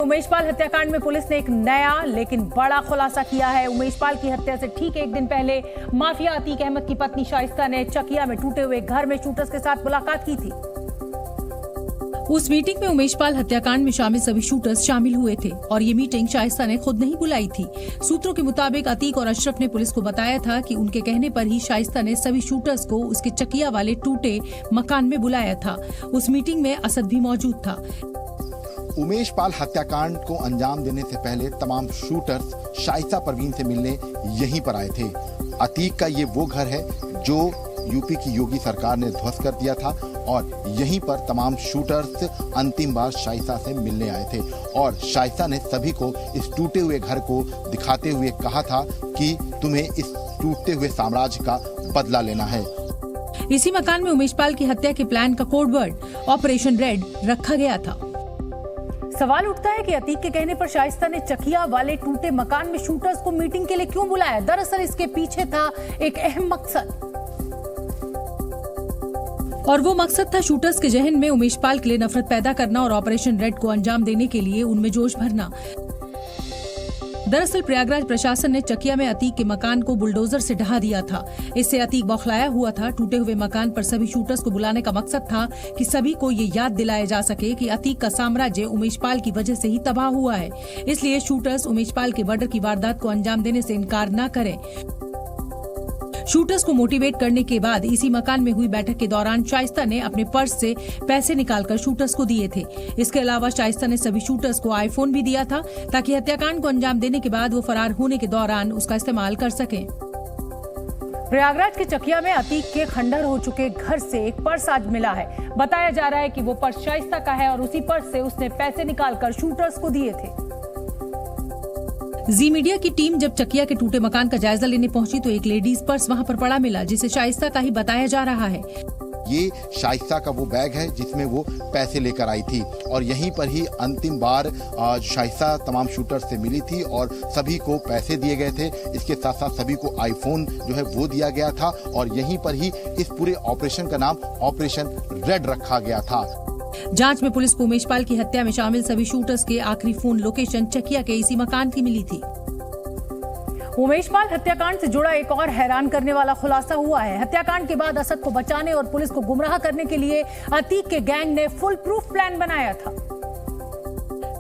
उमेश पाल हत्याकांड में पुलिस ने एक नया लेकिन बड़ा खुलासा किया है। उमेश पाल की हत्या से ठीक एक दिन पहले माफिया अतीक अहमद की पत्नी शाइस्ता ने चकिया में टूटे हुए घर में शूटर्स के साथ मुलाकात की थी। उस मीटिंग में उमेश पाल हत्याकांड में शामिल सभी शूटर्स शामिल हुए थे और ये मीटिंग शाइस्ता ने खुद नहीं बुलाई थी। सूत्रों के मुताबिक अतीक और अशरफ ने पुलिस को बताया था कि उनके कहने पर ही शाइस्ता ने सभी शूटर्स को उसके चकिया वाले टूटे मकान में बुलाया था। उस मीटिंग में असद भी मौजूद था। उमेश पाल हत्याकांड को अंजाम देने से पहले तमाम शूटर्स शाइस्ता परवीन से मिलने यहीं पर आए थे। अतीक का ये वो घर है जो यूपी की योगी सरकार ने ध्वस्त कर दिया था और यहीं पर तमाम शूटर्स अंतिम बार शाइस्ता से मिलने आए थे और शाइस्ता ने सभी को इस टूटे हुए घर को दिखाते हुए कहा था कि तुम्हें इस टूटते हुए साम्राज्य का बदला लेना है। इसी मकान में उमेश पाल की हत्या के प्लान का कोड वर्ड ऑपरेशन रेड रखा गया था। सवाल उठता है कि अतीक के कहने पर शाइस्ता ने चकिया वाले टूटे मकान में शूटर्स को मीटिंग के लिए क्यों बुलाया? दरअसल इसके पीछे था एक अहम मकसद और वो मकसद था शूटर्स के जहन में उमेश पाल के लिए नफरत पैदा करना और ऑपरेशन रेड को अंजाम देने के लिए उनमें जोश भरना। दरअसल प्रयागराज प्रशासन ने चकिया में अतीक के मकान को बुलडोजर से ढहा दिया था। इससे अतीक बौखलाया हुआ था। टूटे हुए मकान पर सभी शूटर्स को बुलाने का मकसद था कि सभी को ये याद दिलाया जा सके कि अतीक का साम्राज्य उमेश पाल की वजह से ही तबाह हुआ है। इसलिए शूटर्स उमेश पाल के मर्डर की वारदात को अंजाम देने से इनकार न करें। शूटर्स को मोटिवेट करने के बाद इसी मकान में हुई बैठक के दौरान शाइस्ता ने अपने पर्स से पैसे निकालकर शूटर्स को दिए थे। इसके अलावा शाइस्ता ने सभी शूटर्स को आईफोन भी दिया था ताकि हत्याकांड को अंजाम देने के बाद वो फरार होने के दौरान उसका इस्तेमाल कर सकें। प्रयागराज के चकिया में अतीक के खंडहर हो चुके घर से एक पर्स आज मिला है। बताया जा रहा है कि वो पर्स शाइस्ता का है और उसी पर्स से उसने पैसे निकालकर शूटर्स को दिए थे। जी मीडिया की टीम जब चकिया के टूटे मकान का जायजा लेने पहुंची तो एक लेडीज पर्स वहां पर पड़ा मिला जिसे शाइस्ता का ही बताया जा रहा है। ये शाइस्ता का वो बैग है जिसमें वो पैसे लेकर आई थी और यहीं पर ही अंतिम बार शाइस्ता तमाम शूटर्स से मिली थी और सभी को पैसे दिए गए थे। इसके साथ साथ सभी को आईफोन जो है वो दिया गया था और यहीं पर ही इस पूरे ऑपरेशन का नाम ऑपरेशन रेड रखा गया था। जांच में पुलिस को उमेश पाल की हत्या में शामिल सभी शूटर्स के आखिरी फोन लोकेशन चकिया के इसी मकान की मिली थी। उमेश पाल हत्याकांड से जुड़ा एक और हैरान करने वाला खुलासा हुआ है। हत्याकांड के बाद असद को बचाने और पुलिस को गुमराह करने के लिए अतीक के गैंग ने फुल प्रूफ प्लान बनाया था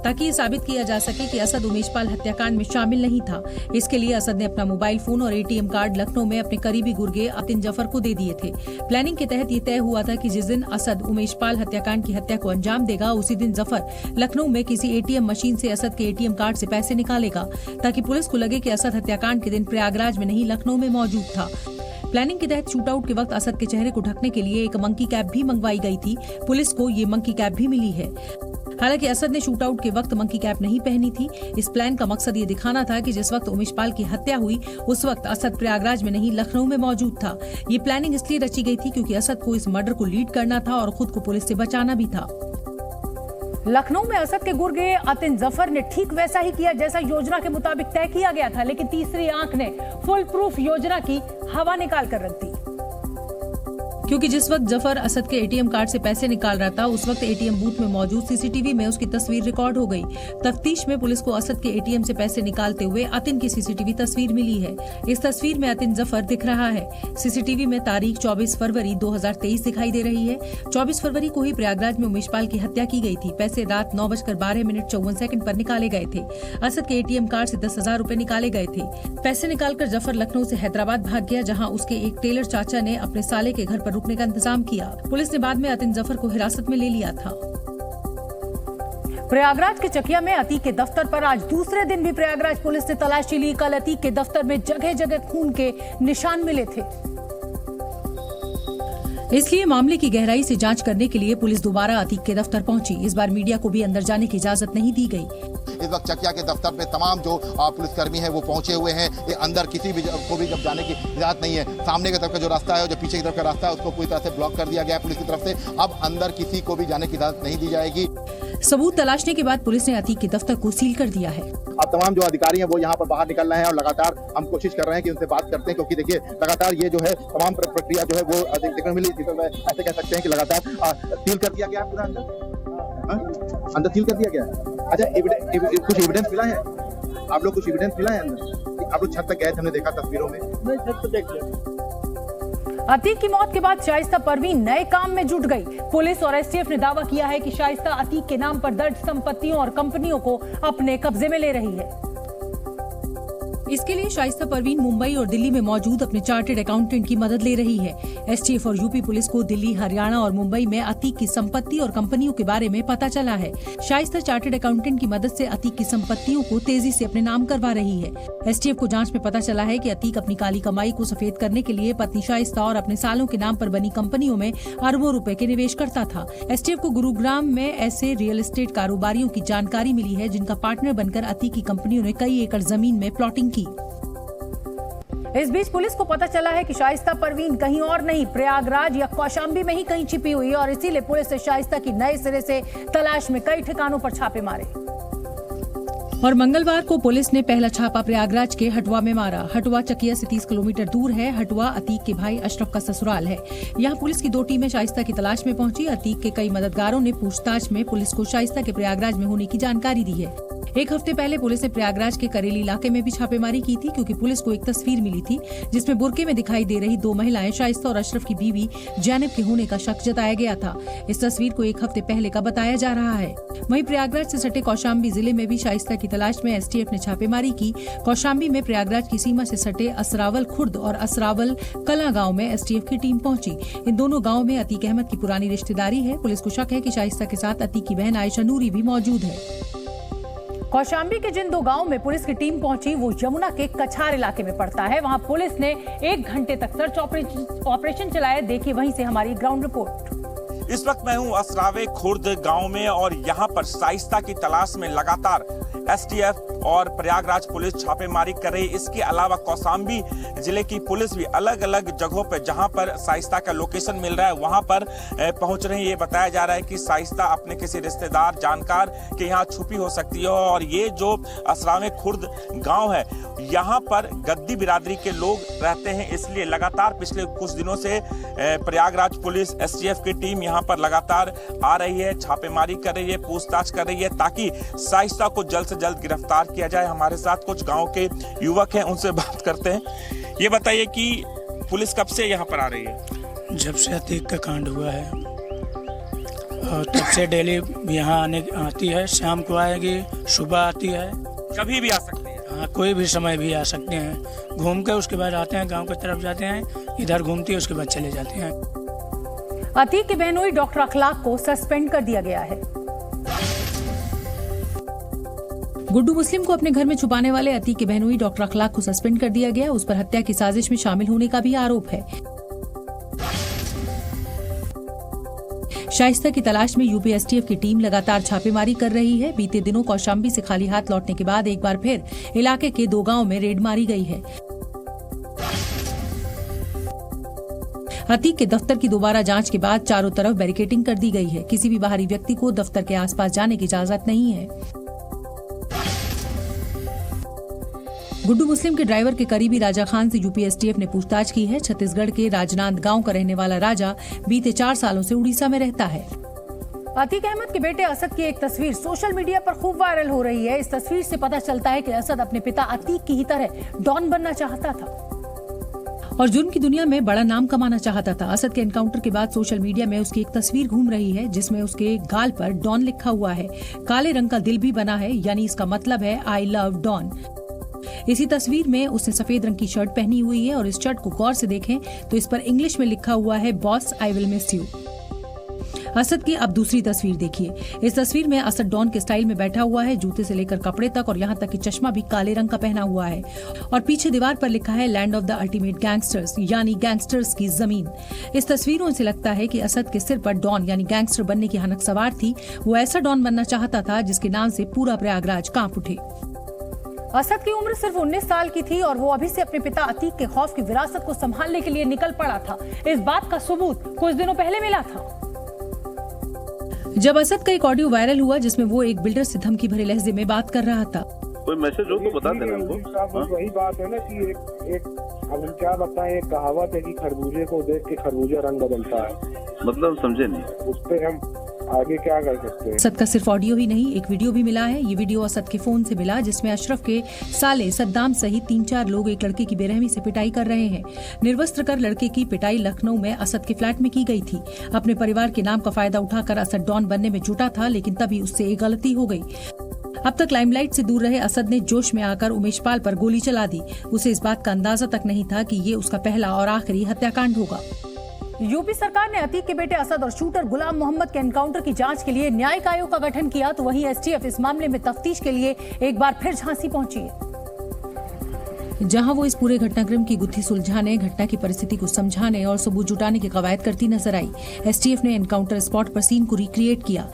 ताकि ये साबित किया जा सके कि असद उमेश पाल हत्याकांड में शामिल नहीं था। इसके लिए असद ने अपना मोबाइल फोन और एटीएम कार्ड लखनऊ में अपने करीबी गुर्गे अतिन जफर को दे दिए थे। प्लानिंग के तहत ये तय हुआ था कि जिस दिन असद उमेश पाल हत्याकांड की हत्या को अंजाम देगा उसी दिन जफर लखनऊ में किसी एटीएम मशीन से असद के एटीएम कार्ड से पैसे निकालेगा ताकि पुलिस को लगे कि असद हत्याकांड के दिन प्रयागराज में नहीं लखनऊ में मौजूद था। प्लानिंग के तहत शूटआउट के वक्त असद के चेहरे को ढकने के लिए एक मंकी कैप भी मंगवाई गई थी। पुलिस को ये मंकी कैप भी मिली है। हालांकि असद ने शूटआउट के वक्त मंकी कैप नहीं पहनी थी। इस प्लान का मकसद ये दिखाना था कि जिस वक्त उमेश पाल की हत्या हुई उस वक्त असद प्रयागराज में नहीं लखनऊ में मौजूद था। ये प्लानिंग इसलिए रची गई थी क्योंकि असद को इस मर्डर को लीड करना था और खुद को पुलिस से बचाना भी था। लखनऊ में असद के गुर्गे अतिन जफर ने ठीक वैसा ही किया जैसा योजना के मुताबिक तय किया गया था, लेकिन तीसरी आंख ने फुल प्रूफ योजना की हवा निकाल कर रख दी। क्योंकि जिस वक्त जफर असद के एटीएम कार्ड से पैसे निकाल रहा था उस वक्त एटीएम बूथ में मौजूद सीसीटीवी में उसकी तस्वीर रिकॉर्ड हो गई। तफ्तीश में पुलिस को असद के एटीएम से पैसे निकालते हुए अतिन की सीसीटीवी तस्वीर मिली है। इस तस्वीर में अतिन जफर दिख रहा है। सीसीटीवी में तारीख 24 फरवरी 2023 दिखाई दे रही है। 24 फरवरी को ही प्रयागराज में उमेश पाल की हत्या की गई थी। पैसे रात 9:12:54 पर निकाले गए थे। असद के एटीएम कार्ड से 10,000 रूपए निकाले गए थे। पैसे निकालकर जफर लखनऊ से हैदराबाद भाग गया जहाँ उसके एक टेलर चाचा ने अपने साले के घर पर रुकने का इंतजाम किया। पुलिस ने बाद में अतिन जफर को हिरासत में ले लिया था। प्रयागराज के चकिया में अतीक के दफ्तर पर आज दूसरे दिन भी प्रयागराज पुलिस ने तलाशी ली। कल अतीक के दफ्तर में जगह जगह खून के निशान मिले थे। इसलिए मामले की गहराई से जांच करने के लिए पुलिस दोबारा अतीक के दफ्तर पहुंची। इस बार मीडिया को भी अंदर जाने की इजाजत नहीं दी गई। इस वक्त चकिया के दफ्तर पे तमाम जो पुलिसकर्मी हैं वो पहुंचे हुए हैं। ये अंदर किसी भी को भी जब जाने की इजाजत नहीं है। सामने की तरफ का जो रास्ता है और जो पीछे की तरफ का रास्ता है उसको पूरी तरह से ब्लॉक कर दिया गया है पुलिस की तरफ से। अब अंदर किसी को भी जाने की इजाजत नहीं दी जाएगी। सबूत तलाशने के बाद पुलिस ने अतीक के दफ्तर को सील कर दिया है। अब तमाम जो अधिकारी हैं वो यहाँ पर बाहर निकल रहे हैं और लगातार हम कोशिश कर रहे हैं कि उनसे बात करते हैं, क्योंकि देखिए लगातार ये जो है तमाम प्रक्रिया जो है वो देखने मिली। ऐसे कह सकते हैं कि लगातार सील कर दिया गया है पूरा अंदर सील कर दिया गया है। अच्छा, कुछ एविडेंस मिला है? आप लोग कुछ एविडेंस मिला है अंदर? आप लोग छत तक गए थे, हमने देखा तस्वीरों में। नहीं, छत पे देख लिया। अतीक की मौत के बाद शाइस्ता परवीन नए काम में जुट गई। पुलिस और एसटीएफ ने दावा किया है कि शाइस्ता अतीक के नाम पर दर्ज संपत्तियों और कंपनियों को अपने कब्जे में ले रही है। इसके लिए शाइस्ता परवीन मुंबई और दिल्ली में मौजूद अपने चार्टर्ड अकाउंटेंट की मदद ले रही है। एसटीएफ और यूपी पुलिस को दिल्ली, हरियाणा और मुंबई में अतीक की संपत्ति और कंपनियों के बारे में पता चला है। शाइस्ता चार्टर्ड अकाउंटेंट की मदद से अतीक की संपत्तियों को तेजी से अपने नाम करवा रही है। एसटीएफ को जांच में पता चला है कि अतीक अपनी काली कमाई को सफेद करने के लिए पत्नी शाइस्ता और अपने सालों के नाम पर बनी कंपनियों में अरबों रुपए के निवेश करता था। एसटीएफ को गुरुग्राम में ऐसे रियल एस्टेट कारोबारियों की जानकारी मिली है जिनका पार्टनर बनकर अतीक की कंपनियों ने कई एकड़ जमीन में प्लॉटिंग की। इस बीच पुलिस को पता चला है कि शाइस्ता परवीन कहीं और नहीं, प्रयागराज या कौशाम्बी में ही कहीं छिपी हुई है और इसीलिए पुलिस ने शाइस्ता की नए सिरे से तलाश में कई ठिकानों पर छापे मारे। और मंगलवार को पुलिस ने पहला छापा प्रयागराज के हटवा में मारा। हटवा चकिया से 30 किलोमीटर दूर है। हटवा अतीक के भाई अशरफ का ससुराल है। यहाँ पुलिस की 2 टीमें शाइस्ता की तलाश में पहुंची। अतीक के कई मददगारों ने पूछताछ में पुलिस को शाइस्ता के प्रयागराज में होने की जानकारी दी है। एक हफ्ते पहले पुलिस ने प्रयागराज के करेली इलाके में भी छापेमारी की थी, क्योंकि पुलिस को एक तस्वीर मिली थी जिसमें बुर्के में दिखाई दे रही 2 महिलाएं शाइस्ता और अशरफ की बीवी जैनब के होने का शक जताया गया था। इस तस्वीर को एक हफ्ते पहले का बताया जा रहा है। वहीं प्रयागराज से सटे कौशाम्बी जिले में भी शाइस्ता की तलाश में एसटीएफ ने छापेमारी की। कौशाम्बी में प्रयागराज की सीमा से सटे असरावल खुर्द और असरावल कला गाँव में एसटीएफ की टीम पहुंची। इन दोनों गाँव में अतीक अहमद की पुरानी रिश्तेदारी है। पुलिस को शक है कि शाइस्ता के साथ अतीक की बहन आयशा नूरी भी मौजूद है। कौशाम्बी के जिन 2 गांवों में पुलिस की टीम पहुंची वो यमुना के कछार इलाके में पड़ता है। वहां पुलिस ने 1 घंटे तक सर्च ऑपरेशन चलाया। देखिए वहीं से हमारी ग्राउंड रिपोर्ट। इस वक्त मैं हूं असरावे खुर्द गांव में और यहां पर शाइस्ता की तलाश में लगातार एसटीएफ और प्रयागराज पुलिस छापेमारी कर रही है। इसके अलावा कौशाम्बी जिले की पुलिस भी अलग अलग जगहों पर जहां पर शाइस्ता का लोकेशन मिल रहा है वहां पर पहुंच रही है। ये बताया जा रहा है कि शाइस्ता अपने किसी रिश्तेदार जानकार के यहाँ छुपी हो सकती है। और ये जो असरावे खुर्द गांव है यहाँ पर गद्दी बिरादरी के लोग रहते हैं, इसलिए लगातार पिछले कुछ दिनों से प्रयागराज पुलिस एसटीएफ की टीम यहाँ पर लगातार आ रही है, छापेमारी कर रही है, पूछताछ कर रही है ताकि शाइस्ता को जल्द से जल्द गिरफ्तार किया जाए। हमारे साथ कुछ गांव के युवक हैं, उनसे बात करते हैं। ये बताइए कि पुलिस कब से यहाँ पर आ रही है? जब से अतीक का कांड हुआ है और तब से डेली यहाँ आती है। शाम को आएगी, सुबह आती है, कभी भी आ सकती है। हाँ, कोई भी समय भी आ सकते हैं। घूम के उसके बाद आते हैं, गांव की तरफ जाते हैं, इधर घूमती है, उसके बाद चले जाते हैं। अतीक के बहनोई डॉक्टर अखलाक को सस्पेंड कर दिया गया है। गुड्डू मुस्लिम को अपने घर में छुपाने वाले अतीक के बहनोई डॉक्टर अखलाक को सस्पेंड कर दिया गया। उस पर हत्या की साजिश में शामिल होने का भी आरोप है। शाइस्ता की तलाश में यूपी एसटीएफ की टीम लगातार छापेमारी कर रही है। बीते दिनों कौशाम्बी से खाली हाथ लौटने के बाद एक बार फिर इलाके के 2 गांव में रेड मारी गई है। अतीक के दफ्तर की दोबारा जांच के बाद चारों तरफ बैरिकेडिंग कर दी गई है। किसी भी बाहरी व्यक्ति को दफ्तर के आसपास जाने की इजाजत नहीं है। गुड्डू मुस्लिम के ड्राइवर के करीबी राजा खान से यूपी एसटीएफ ने पूछताछ की है। छत्तीसगढ़ के राजनांद गांव का रहने वाला राजा बीते 4 सालों से उड़ीसा में रहता है। अतीक अहमद के बेटे असद की एक तस्वीर सोशल मीडिया पर खूब वायरल हो रही है। इस तस्वीर से पता चलता है कि असद अपने पिता अतीक की ही तरह डॉन बनना चाहता था और जुर्म की दुनिया में बड़ा नाम कमाना चाहता था। असद के एनकाउंटर के बाद सोशल मीडिया में उसकी एक तस्वीर घूम रही है जिसमें उसके गाल पर डॉन लिखा हुआ है। काले रंग का दिल भी बना है, यानी इसका मतलब है आई लव डॉन। इसी तस्वीर में उसने सफेद रंग की शर्ट पहनी हुई है और इस शर्ट को गौर से देखें तो इस पर इंग्लिश में लिखा हुआ है boss I will miss you. Asad की अब दूसरी तस्वीर देखिए। इस तस्वीर में असद डॉन के स्टाइल में बैठा हुआ है, जूते से लेकर कपड़े तक और यहाँ तक कि चश्मा भी काले रंग का पहना हुआ है और पीछे दीवार पर लिखा है land of the ultimate gangsters, यानी गैंगस्टर्स की जमीन। इस तस्वीरों से लगता है कि असद के सिर पर डॉन यानी गैंगस्टर बनने की हनक सवार थी। वो ऐसा डॉन बनना चाहता था जिसके नाम से पूरा प्रयागराज कांप उठे। असद की उम्र सिर्फ 19 साल की थी और वो अभी से अपने पिता अतीक के खौफ की विरासत को संभालने के लिए निकल पड़ा था। इस बात का सबूत कुछ दिनों पहले मिला था जब असद का एक ऑडियो वायरल हुआ जिसमें वो एक बिल्डर से धमकी भरे लहजे में बात कर रहा था। कोई मैसेज हो तो बता देना हमको। वही बात है ना कि एक अब हम क्या बताएं, एक कहावत है कि खरबूजे को देख के खरबूजा रंग बदलता है। मतलब समझे नहीं। उस पे हम आगे क्या कर सकते हैं? असद का सिर्फ ऑडियो ही नहीं, एक वीडियो भी मिला है। ये वीडियो असद के फोन से मिला, जिसमें अशरफ के साले सद्दाम सहित 3-4 लोग एक लड़के की बेरहमी से पिटाई कर रहे हैं। निर्वस्त्र कर लड़के की पिटाई लखनऊ में असद के फ्लैट में की गई थी। अपने परिवार के नाम का फायदा उठाकर असद डॉन बनने में जुटा था, लेकिन तभी उससे एक गलती हो गई। अब तक लाइमलाइट से दूर रहे असद ने जोश में आकर उमेश पाल पर गोली चला दी। उसे इस बात का अंदाजा तक नहीं था कि ये उसका पहला और आखिरी हत्याकांड होगा। यूपी सरकार ने अतीक के बेटे असद और शूटर गुलाम मोहम्मद के एनकाउंटर की जांच के लिए न्यायिक आयोग का गठन किया, तो वहीं एसटीएफ इस मामले में तफ्तीश के लिए एक बार फिर झांसी पहुंची है, जहां वो इस पूरे घटनाक्रम की गुत्थी सुलझाने, घटना की परिस्थिति को समझाने और सबूत जुटाने की कवायद करती नजर आई। एसटीएफ ने एनकाउंटर स्पॉट पर सीन को रिक्रिएट किया।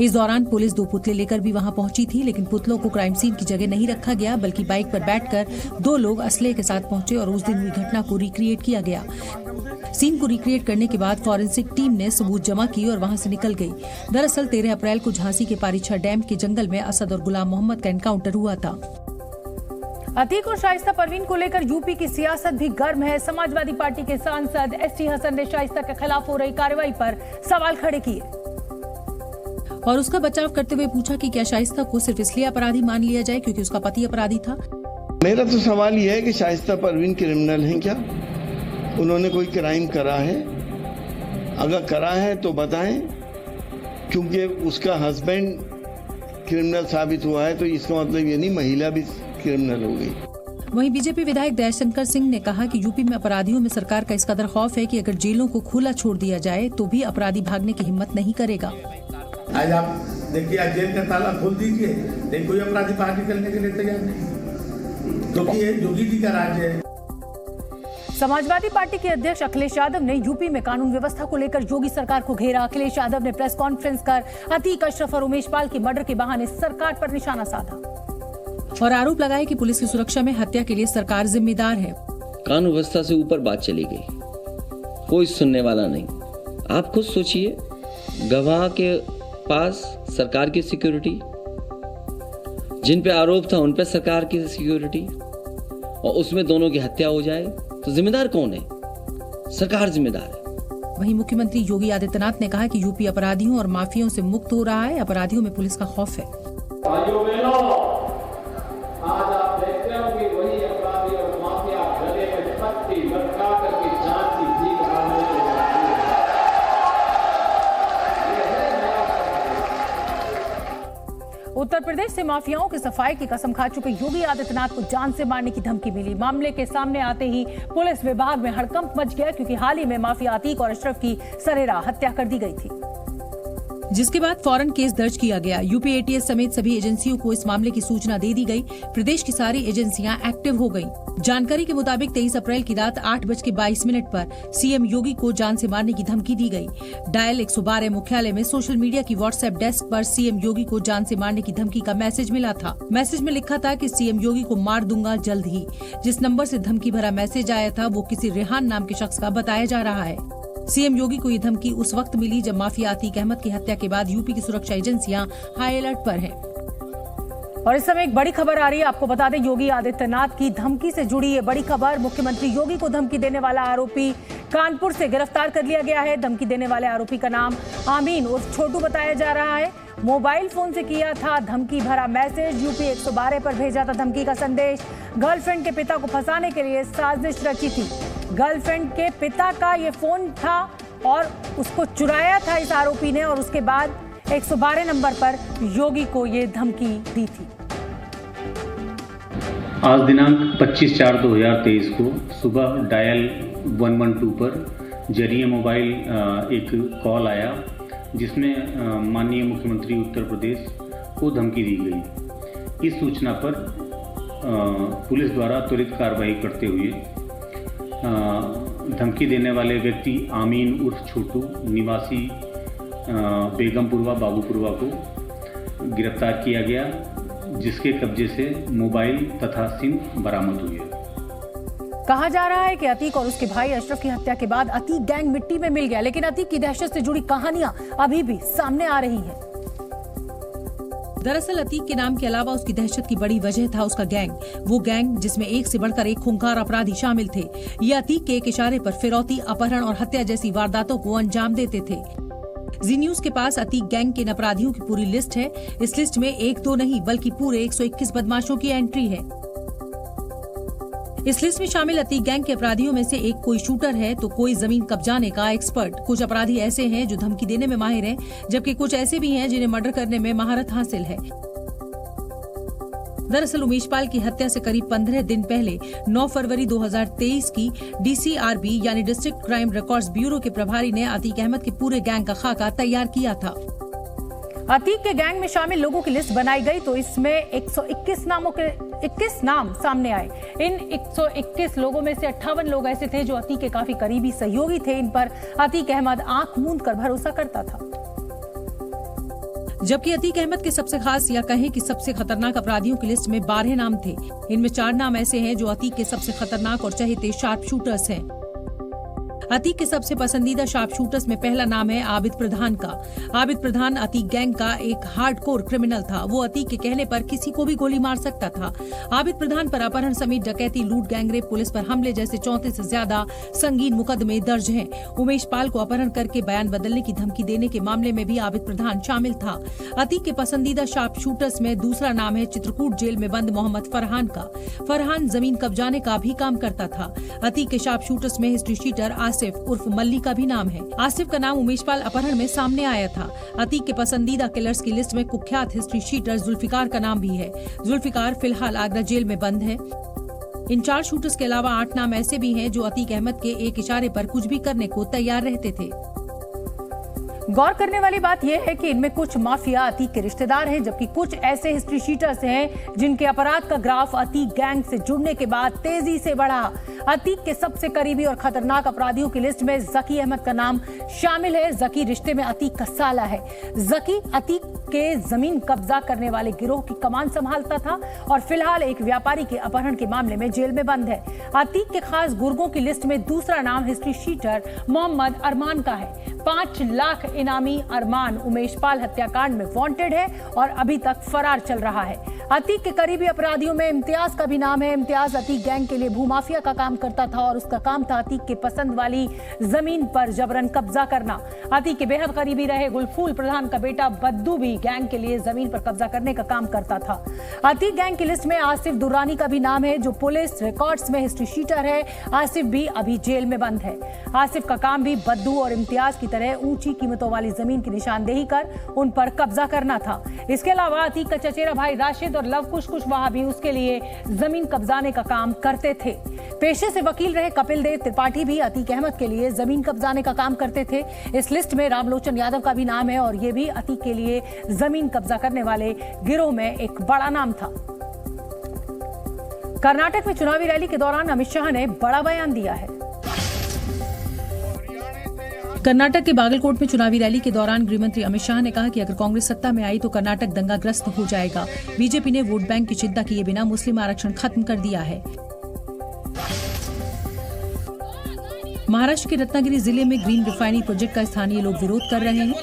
इस दौरान पुलिस 2 पुतले लेकर भी वहां पहुंची थी, लेकिन पुतलों को क्राइम सीन की जगह नहीं रखा गया, बल्कि बाइक पर बैठकर 2 लोग असले के साथ पहुंचे और उस दिन हुई घटना को रिक्रिएट किया गया। सीन को रिक्रिएट करने के बाद फॉरेंसिक टीम ने सबूत जमा की और वहां से निकल गई। दरअसल 13 अप्रैल को झांसी के पारीछा डैम के जंगल में असद और गुलाम मोहम्मद का एनकाउंटर हुआ था। अतीक और शाइस्ता परवीन को लेकर यूपी की सियासत भी गर्म है। समाजवादी पार्टी के सांसद एसटी हसन ने शाइस्ता के खिलाफ हो रही कार्रवाई पर सवाल खड़े किए और उसका बचाव करते हुए पूछा कि क्या शाइस्ता को सिर्फ इसलिए अपराधी मान लिया जाए क्योंकि उसका पति अपराधी था। मेरा तो सवाल यह है कि शाइस्ता परवीन क्रिमिनल हैं क्या? उन्होंने कोई क्राइम करा है? अगर करा है तो बताएं, क्योंकि उसका हस्बैंड क्रिमिनल साबित हुआ है तो इसका मतलब ये नहीं महिला भी क्रिमिनल हो गई। वहीं बीजेपी विधायक दयाशंकर सिंह ने कहा कि यूपी में अपराधियों में सरकार का इस कदर खौफ है कि अगर जेलों को खुला छोड़ दिया जाए तो भी अपराधी भागने की हिम्मत नहीं करेगा। आज आप देखिए, आज जेल का ताला खोल दीजिए, लेकिन कोई अपराधी बाहर निकलने के लिए तैयार नहीं, क्योंकि ये योगी जी का राज्य है। समाजवादी पार्टी के अध्यक्ष अखिलेश यादव ने यूपी में कानून व्यवस्था को लेकर योगी सरकार को घेरा। अखिलेश यादव ने प्रेस कॉन्फ्रेंस कर अतीक, अशरफ और उमेश पाल की मर्डर के बहाने सरकार पर निशाना साधा और आरोप लगाया कि पुलिस की सुरक्षा में हत्या के लिए सरकार जिम्मेदार है। कानून व्यवस्था से ऊपर बात चली गई, कोई सुनने वाला नहीं। आप खुद सोचिए, गवाह के पास सरकार की सिक्योरिटी, जिन पे आरोप था उन पे सरकार की सिक्योरिटी, और उसमें दोनों की हत्या हो जाए तो जिम्मेदार कौन है? सरकार जिम्मेदार है। वहीं मुख्यमंत्री योगी आदित्यनाथ ने कहा कि यूपी अपराधियों और माफियाओं से मुक्त हो रहा है। अपराधियों में पुलिस का खौफ है। भाइयों बहनों, आज आप देखते हो कि वही अपराधी और माफिया गले में पट्टी लटका करके जान की भीख मांगने के लिए उत्तर प्रदेश से माफियाओं की सफाई की कसम खा चुके योगी आदित्यनाथ को जान से मारने की धमकी मिली। मामले के सामने आते ही पुलिस विभाग में हड़कंप मच गया, क्योंकि हाल ही में माफिया अतीक और अशरफ की सरेराह हत्या कर दी गई थी, जिसके बाद फौरन केस दर्ज किया गया। यूपी एटीएस समेत सभी एजेंसियों को इस मामले की सूचना दे दी गई। प्रदेश की सारी एजेंसियां एक्टिव हो गईं। जानकारी के मुताबिक 23 अप्रैल की रात 8:22 पर सीएम योगी को जान से मारने की धमकी दी गई। डायल 112 मुख्यालय में सोशल मीडिया की व्हाट्सएप डेस्क पर सीएम योगी को जान से मारने की धमकी का मैसेज मिला था। मैसेज में लिखा था कि सीएम योगी को मार दूंगा जल्द ही। जिस नंबर से धमकी भरा मैसेज आया था वो किसी रेहान नाम के शख्स का बताया जा रहा है। सीएम योगी को ये धमकी उस वक्त मिली जब माफिया अतीक अहमद की हत्या के बाद यूपी की सुरक्षा एजेंसियां हाई अलर्ट पर हैं। और इस समय एक बड़ी खबर आ रही है, आपको बता दें, योगी आदित्यनाथ की धमकी से जुड़ी ये बड़ी खबर। मुख्यमंत्री योगी को धमकी देने वाला आरोपी कानपुर से गिरफ्तार कर लिया गया है। धमकी देने वाले आरोपी का नाम आमीन उर्फ छोटू बताया जा रहा है। मोबाइल फोन से किया था धमकी भरा मैसेज। यूपी 112 पर भेजा था धमकी का संदेश। गर्लफ्रेंड के पिता को फंसाने के लिए साजिश रची थी। गर्लफ्रेंड के पिता का ये फोन था और उसको चुराया था इस आरोपी ने, और उसके बाद 112 नंबर पर योगी को ये धमकी दी थी। आज दिनांक 25/4/2023 को सुबह डायल 112 पर जरिए मोबाइल एक कॉल आया, जिसमें माननीय मुख्यमंत्री उत्तर प्रदेश को धमकी दी गई। इस सूचना पर पुलिस द्वारा त्वरित कार्रवाई करते हुए धमकी देने वाले व्यक्ति आमीन उर्फ छोटू निवासी बेगमपुरवा बाबूपुरवा को गिरफ्तार किया गया, जिसके कब्जे से मोबाइल तथा सिम बरामद हुए। कहा जा रहा है कि अतीक और उसके भाई अशरफ की हत्या के बाद अतीक गैंग मिट्टी में मिल गया, लेकिन अतीक की दहशत से जुड़ी कहानियां अभी भी सामने आ रही हैं। दरअसल अतीक के नाम के अलावा उसकी दहशत की बड़ी वजह था उसका गैंग। वो गैंग जिसमें एक से बढ़कर एक खूंखार अपराधी शामिल थे। ये अतीक के एक इशारे पर फिरौती, अपहरण और हत्या जैसी वारदातों को अंजाम देते थे। जी न्यूज के पास अतीक गैंग के इन अपराधियों की पूरी लिस्ट है। इस लिस्ट में 1-2 नहीं बल्कि पूरे 121 बदमाशों की एंट्री है। इस लिस्ट में शामिल अतीक गैंग के अपराधियों में से एक कोई शूटर है तो कोई जमीन कब्जाने का एक्सपर्ट। कुछ अपराधी ऐसे हैं जो धमकी देने में माहिर हैं, जबकि कुछ ऐसे भी हैं जिन्हें मर्डर करने में महारत हासिल है। दरअसल उमेश पाल की हत्या से करीब 15 दिन पहले 9 फरवरी 2023 की DCRB यानी डिस्ट्रिक्ट क्राइम रिकॉर्ड्स ब्यूरो के प्रभारी ने अतीक अहमद के पूरे गैंग का खाका तैयार किया था। अतीक के गैंग में शामिल लोगों की लिस्ट बनाई गई तो इसमें 121 नाम सामने आए। इन 121 लोगों में से 58 लोग ऐसे थे जो अतीक के काफी करीबी सहयोगी थे। इन पर अतीक अहमद आंख मूंद कर भरोसा करता था। जबकि अतीक अहमद के सबसे खास या कहें कि सबसे खतरनाक अपराधियों की लिस्ट में 12 नाम थे। इनमें 4 नाम ऐसे हैं जो अतीक के सबसे खतरनाक और चहेते शार्प शूटर्स हैं। अतीक के सबसे पसंदीदा शार्प शूटर्स में पहला नाम है आबिद प्रधान का। आबिद प्रधान अतीक गैंग का एक हार्डकोर क्रिमिनल था। वो अतीक के कहने पर किसी को भी गोली मार सकता था। आबिद प्रधान पर अपहरण समेत डकैती, लूट, गैंगरेप, पुलिस पर हमले जैसे 34 से ज्यादा संगीन मुकदमे दर्ज हैं। उमेश पाल को अपहरण करके बयान बदलने की धमकी देने के मामले में भी आबिद प्रधान शामिल था। अतीक के पसंदीदा शार्प शूटर्स में दूसरा नाम है चित्रकूट जेल में बंद मोहम्मद फरहान का। फरहान जमीन कब्जाने का भी काम करता था। अतीक के शार्प शूटर्स में हिस्ट्री शीटर आसिफ उर्फ मल्ली का भी नाम है। आसिफ का नाम उमेश पाल अपहरण में सामने आया था। अतीक के पसंदीदा किलर्स की लिस्ट में कुख्यात हिस्ट्री शीटर जुल्फिकार का नाम भी है। जुल्फिकार फिलहाल आगरा जेल में बंद है। इन 4 शूटर्स के अलावा 8 नाम ऐसे भी हैं जो अतीक अहमद के एक इशारे पर कुछ भी करने को तैयार रहते थे। गौर करने वाली बात यह है कि इनमें कुछ माफिया अतीक के रिश्तेदार हैं, जबकि कुछ ऐसे हिस्ट्री शीटर्स हैं जिनके अपराध का ग्राफ अतीक गैंग से जुड़ने के बाद तेजी से बढ़ा। अतीक के सबसे करीबी और खतरनाक अपराधियों की लिस्ट में जकी अहमद का नाम शामिल है। जकी रिश्ते में अतीक का साला है। जकी अतीक के जमीन कब्जा करने वाले गिरोह की कमान संभालता था और फिलहाल एक व्यापारी के अपहरण के मामले में जेल में बंद है। अतीक के खास गुर्गों की लिस्ट में दूसरा नाम हिस्ट्री शीटर मोहम्मद अरमान का है। 5 लाख इनामी अरमान उमेश पाल हत्याकांड में वांटेड है और अभी तक फरार चल रहा है। अतीक के करीबी अपराधियों में इम्तियाज का भी नाम है। इम्तियाज अतीक गैंग के लिए भूमाफिया का काम करता था और उसका काम था अतीक के पसंद वाली जमीन पर जबरन कब्जा करना। अतीक के बेहद करीबी रहे गुलफूल प्रधान का बेटा बद्दू भी गैंग के लिए जमीन पर कब्जा करने का काम करता था। अतीक गैंग की लिस्ट में आसिफ दुर्रानी का भी नाम है जो पुलिस रिकॉर्ड्स में हिस्ट्री शीटर है। आसिफ भी अभी जेल में बंद है। आसिफ का काम भी बद्दू और इम्तियाज की तरह ऊंची कीमतों वाली जमीन की निशानदेही कर उन पर कब्जा करना था। इसके अलावा अतीक का चचेरा भाई राशिद और लवकुश कुशवाहा भी उसके लिए जमीन कब्जाने का काम करते थे। पेशे से वकील रहे कपिल देव त्रिपाठी भी अतीक अहमद के लिए जमीन कब्जाने का काम करते थे। इस लिस्ट में रामलोचन यादव का भी नाम है और ये भी अतीक के लिए जमीन कब्जा करने वाले गिरोह में एक बड़ा नाम था। कर्नाटक में चुनावी रैली के दौरान अमित शाह ने बड़ा बयान दिया है। कर्नाटक के बागलकोट में चुनावी रैली के दौरान गृहमंत्री अमित शाह ने कहा कि अगर कांग्रेस सत्ता में आई तो कर्नाटक दंगाग्रस्त हो जाएगा। बीजेपी ने वोट बैंक की चिंता किए बिना मुस्लिम आरक्षण खत्म कर दिया है। महाराष्ट्र के रत्नागिरी जिले में ग्रीन रिफाइनरी प्रोजेक्ट का स्थानीय लोग विरोध कर रहे हैं।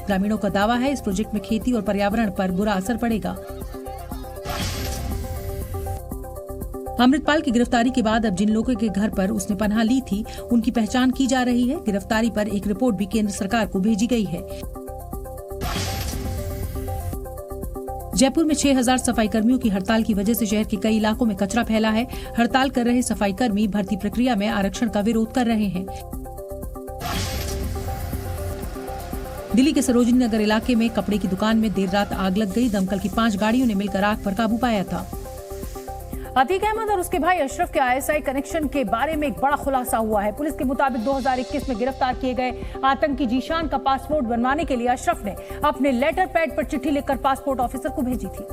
ग्रामीणों का दावा है इस प्रोजेक्ट में खेती और पर्यावरण पर बुरा असर पड़ेगा। अमृतपाल की गिरफ्तारी के बाद अब जिन लोगों के घर पर उसने पनाह ली थी उनकी पहचान की जा रही है। गिरफ्तारी पर एक रिपोर्ट भी केंद्र सरकार को भेजी गई है। जयपुर में 6000 सफाई कर्मियों की हड़ताल की वजह से शहर के कई इलाकों में कचरा फैला है। हड़ताल कर रहे सफाई कर्मी भर्ती प्रक्रिया में आरक्षण का विरोध कर रहे हैं। दिल्ली के सरोजिनी नगर इलाके में कपड़े की दुकान में देर रात आग लग गई। दमकल की 5 गाड़ियों ने मिलकर आग पर काबू पाया था। अतीक अहमद और उसके भाई अशरफ के ISI कनेक्शन के बारे में एक बड़ा खुलासा हुआ है। पुलिस के मुताबिक 2021 में गिरफ्तार किए गए आतंकी जीशान का पासपोर्ट बनवाने के लिए अशरफ ने अपने लेटर पैड पर चिट्ठी लिखकर पासपोर्ट ऑफिसर को भेजी थी।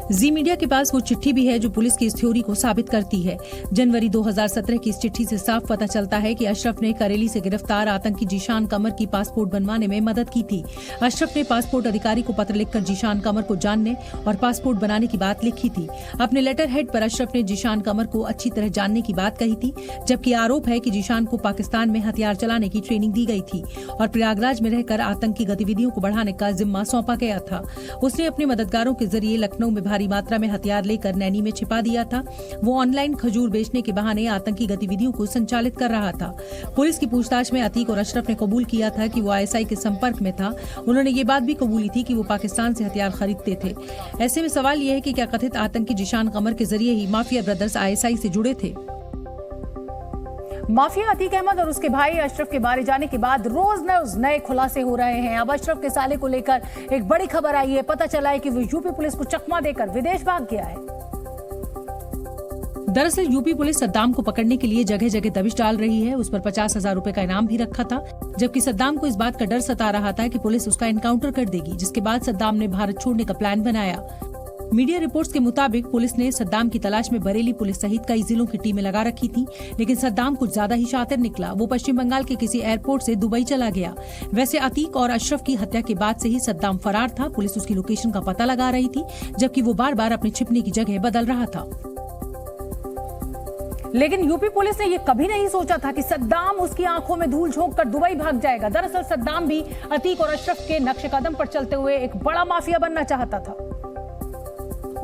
जी मीडिया के पास वो चिट्ठी भी है जो पुलिस की इस थ्योरी को साबित करती है। जनवरी 2017 की इस चिट्ठी से साफ पता चलता है कि अशरफ ने करेली से गिरफ्तार आतंकी जीशान कमर की पासपोर्ट बनवाने में मदद की थी। अशरफ ने पासपोर्ट अधिकारी को पत्र लिखकर जीशान कमर को जानने और पासपोर्ट बनाने की बात लिखी थी। अपने लेटर हेड पर अशरफ ने जीशान कमर को अच्छी तरह जानने की बात कही थी, जबकि आरोप है कि जीशान को पाकिस्तान में हथियार चलाने की ट्रेनिंग दी गई थी और प्रयागराज में रहकर आतंकी गतिविधियों को बढ़ाने का जिम्मा सौंपा गया था। उसने अपने मददगारों के जरिए लखनऊ में भारी मात्रा में हथियार लेकर नैनी में छिपा दिया था। वो ऑनलाइन खजूर बेचने के बहाने आतंकी गतिविधियों को संचालित कर रहा था। पुलिस की पूछताछ में अतीक और अशरफ ने कबूल किया था कि वो आईएसआई के संपर्क में था। उन्होंने ये बात भी कबूली थी कि वो पाकिस्तान से हथियार खरीदते थे। ऐसे में सवाल ये है कि क्या कथित आतंकी जिशान कमर के जरिए ही माफिया ब्रदर्स आईएसआई से जुड़े थे? माफिया अतीक अहमद और उसके भाई अशरफ के मारे जाने के बाद रोज नए खुलासे हो रहे हैं। अब अशरफ के साले को लेकर एक बड़ी खबर आई है। पता चला है कि वो यूपी पुलिस को चकमा देकर विदेश भाग गया है। दरअसल यूपी पुलिस सद्दाम को पकड़ने के लिए जगह जगह दबिश डाल रही है। उस पर 50,000 रुपए का इनाम भी रखा था, जबकि सद्दाम को इस बात का डर सता रहा था कि पुलिस उसका एनकाउंटर कर देगी, जिसके बाद सद्दाम ने भारत छोड़ने का प्लान बनाया। मीडिया रिपोर्ट्स के मुताबिक पुलिस ने सद्दाम की तलाश में बरेली पुलिस सहित कई जिलों की टीमें लगा रखी थी, लेकिन सद्दाम कुछ ज्यादा ही शातिर निकला। वो पश्चिम बंगाल के किसी एयरपोर्ट से दुबई चला गया। वैसे अतीक और अशरफ की हत्या के बाद से ही सद्दाम फरार था। पुलिस उसकी लोकेशन का पता लगा रही थी, जबकि वो बार बार अपने छिपने की जगह बदल रहा था। लेकिन यूपी पुलिस ने ये कभी नहीं सोचा था कि सद्दाम उसकी आंखों में धूल झोंककर दुबई भाग जाएगा। दरअसल सद्दाम भी अतीक और अशरफ के नक्शे कदम पर चलते हुए एक बड़ा माफिया बनना चाहता था।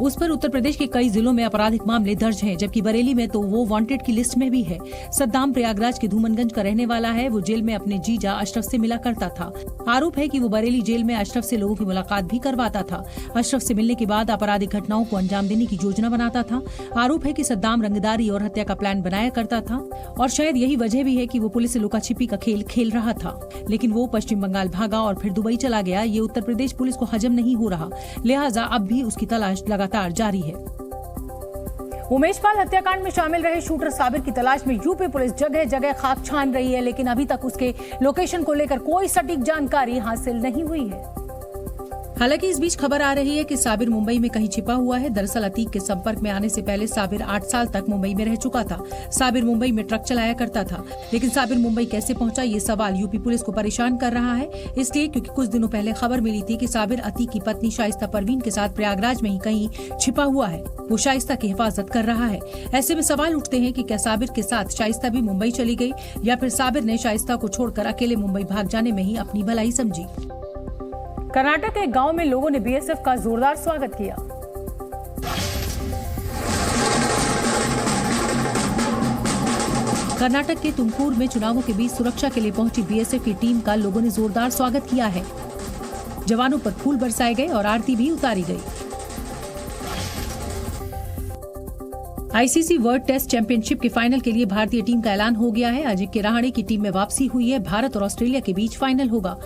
उस पर उत्तर प्रदेश के कई जिलों में आपराधिक मामले दर्ज हैं, जबकि बरेली में तो वो वांटेड की लिस्ट में भी है। सद्दाम प्रयागराज के धूमनगंज का रहने वाला है। वो जेल में अपने जीजा अशरफ से मिला करता था। आरोप है कि वो बरेली जेल में अशरफ से लोगों की मुलाकात भी करवाता था। अशरफ से मिलने के बाद आपराधिक घटनाओं को अंजाम देने की योजना बनाता था। आरोप है कि सद्दाम रंगदारी और हत्या का प्लान बनाया करता था, और शायद यही वजह भी है कि वो पुलिस से लुका छिपी का खेल खेल रहा था। लेकिन वो पश्चिम बंगाल भागा और फिर दुबई चला गया। ये उत्तर प्रदेश पुलिस को हजम नहीं हो रहा, लिहाजा अब भी उसकी तलाश लगातार जारी है। उमेश पाल हत्याकांड में शामिल रहे शूटर साबिर की तलाश में यूपी पुलिस जगह जगह खाक छान रही है, लेकिन अभी तक उसके लोकेशन को लेकर कोई सटीक जानकारी हासिल नहीं हुई है। हालांकि इस बीच खबर आ रही है कि साबिर मुंबई में कहीं छिपा हुआ है। दरअसल अतीक के संपर्क में आने से पहले साबिर 8 साल तक मुंबई में रह चुका था। साबिर मुंबई में ट्रक चलाया करता था, लेकिन साबिर मुंबई कैसे पहुंचा, ये सवाल यूपी पुलिस को परेशान कर रहा है। इसलिए क्योंकि कुछ दिनों पहले खबर मिली थी कि साबिर अतीक की पत्नी शाइस्ता परवीन के साथ प्रयागराज में ही कहीं छिपा हुआ है। वो शाइस्ता की हिफाजत कर रहा है। ऐसे में सवाल उठते हैं कि क्या साबिर के साथ शाइस्ता भी मुंबई चली गई, या फिर साबिर ने शाइस्ता को छोड़कर अकेले मुंबई भाग जाने में ही अपनी भलाई समझी। कर्नाटक के गांव में लोगों ने बीएसएफ का जोरदार स्वागत किया। कर्नाटक के तुमकुर में चुनावों के बीच सुरक्षा के लिए पहुंची बीएसएफ की टीम का लोगों ने जोरदार स्वागत किया है। जवानों पर फूल बरसाए गए और आरती भी उतारी गई। आईसीसी वर्ल्ड टेस्ट चैंपियनशिप के फाइनल के लिए भारतीय टीम का ऐलान हो गया है। अजिंक्य रहाणे की टीम में वापसी हुई है। भारत और ऑस्ट्रेलिया के बीच फाइनल होगा।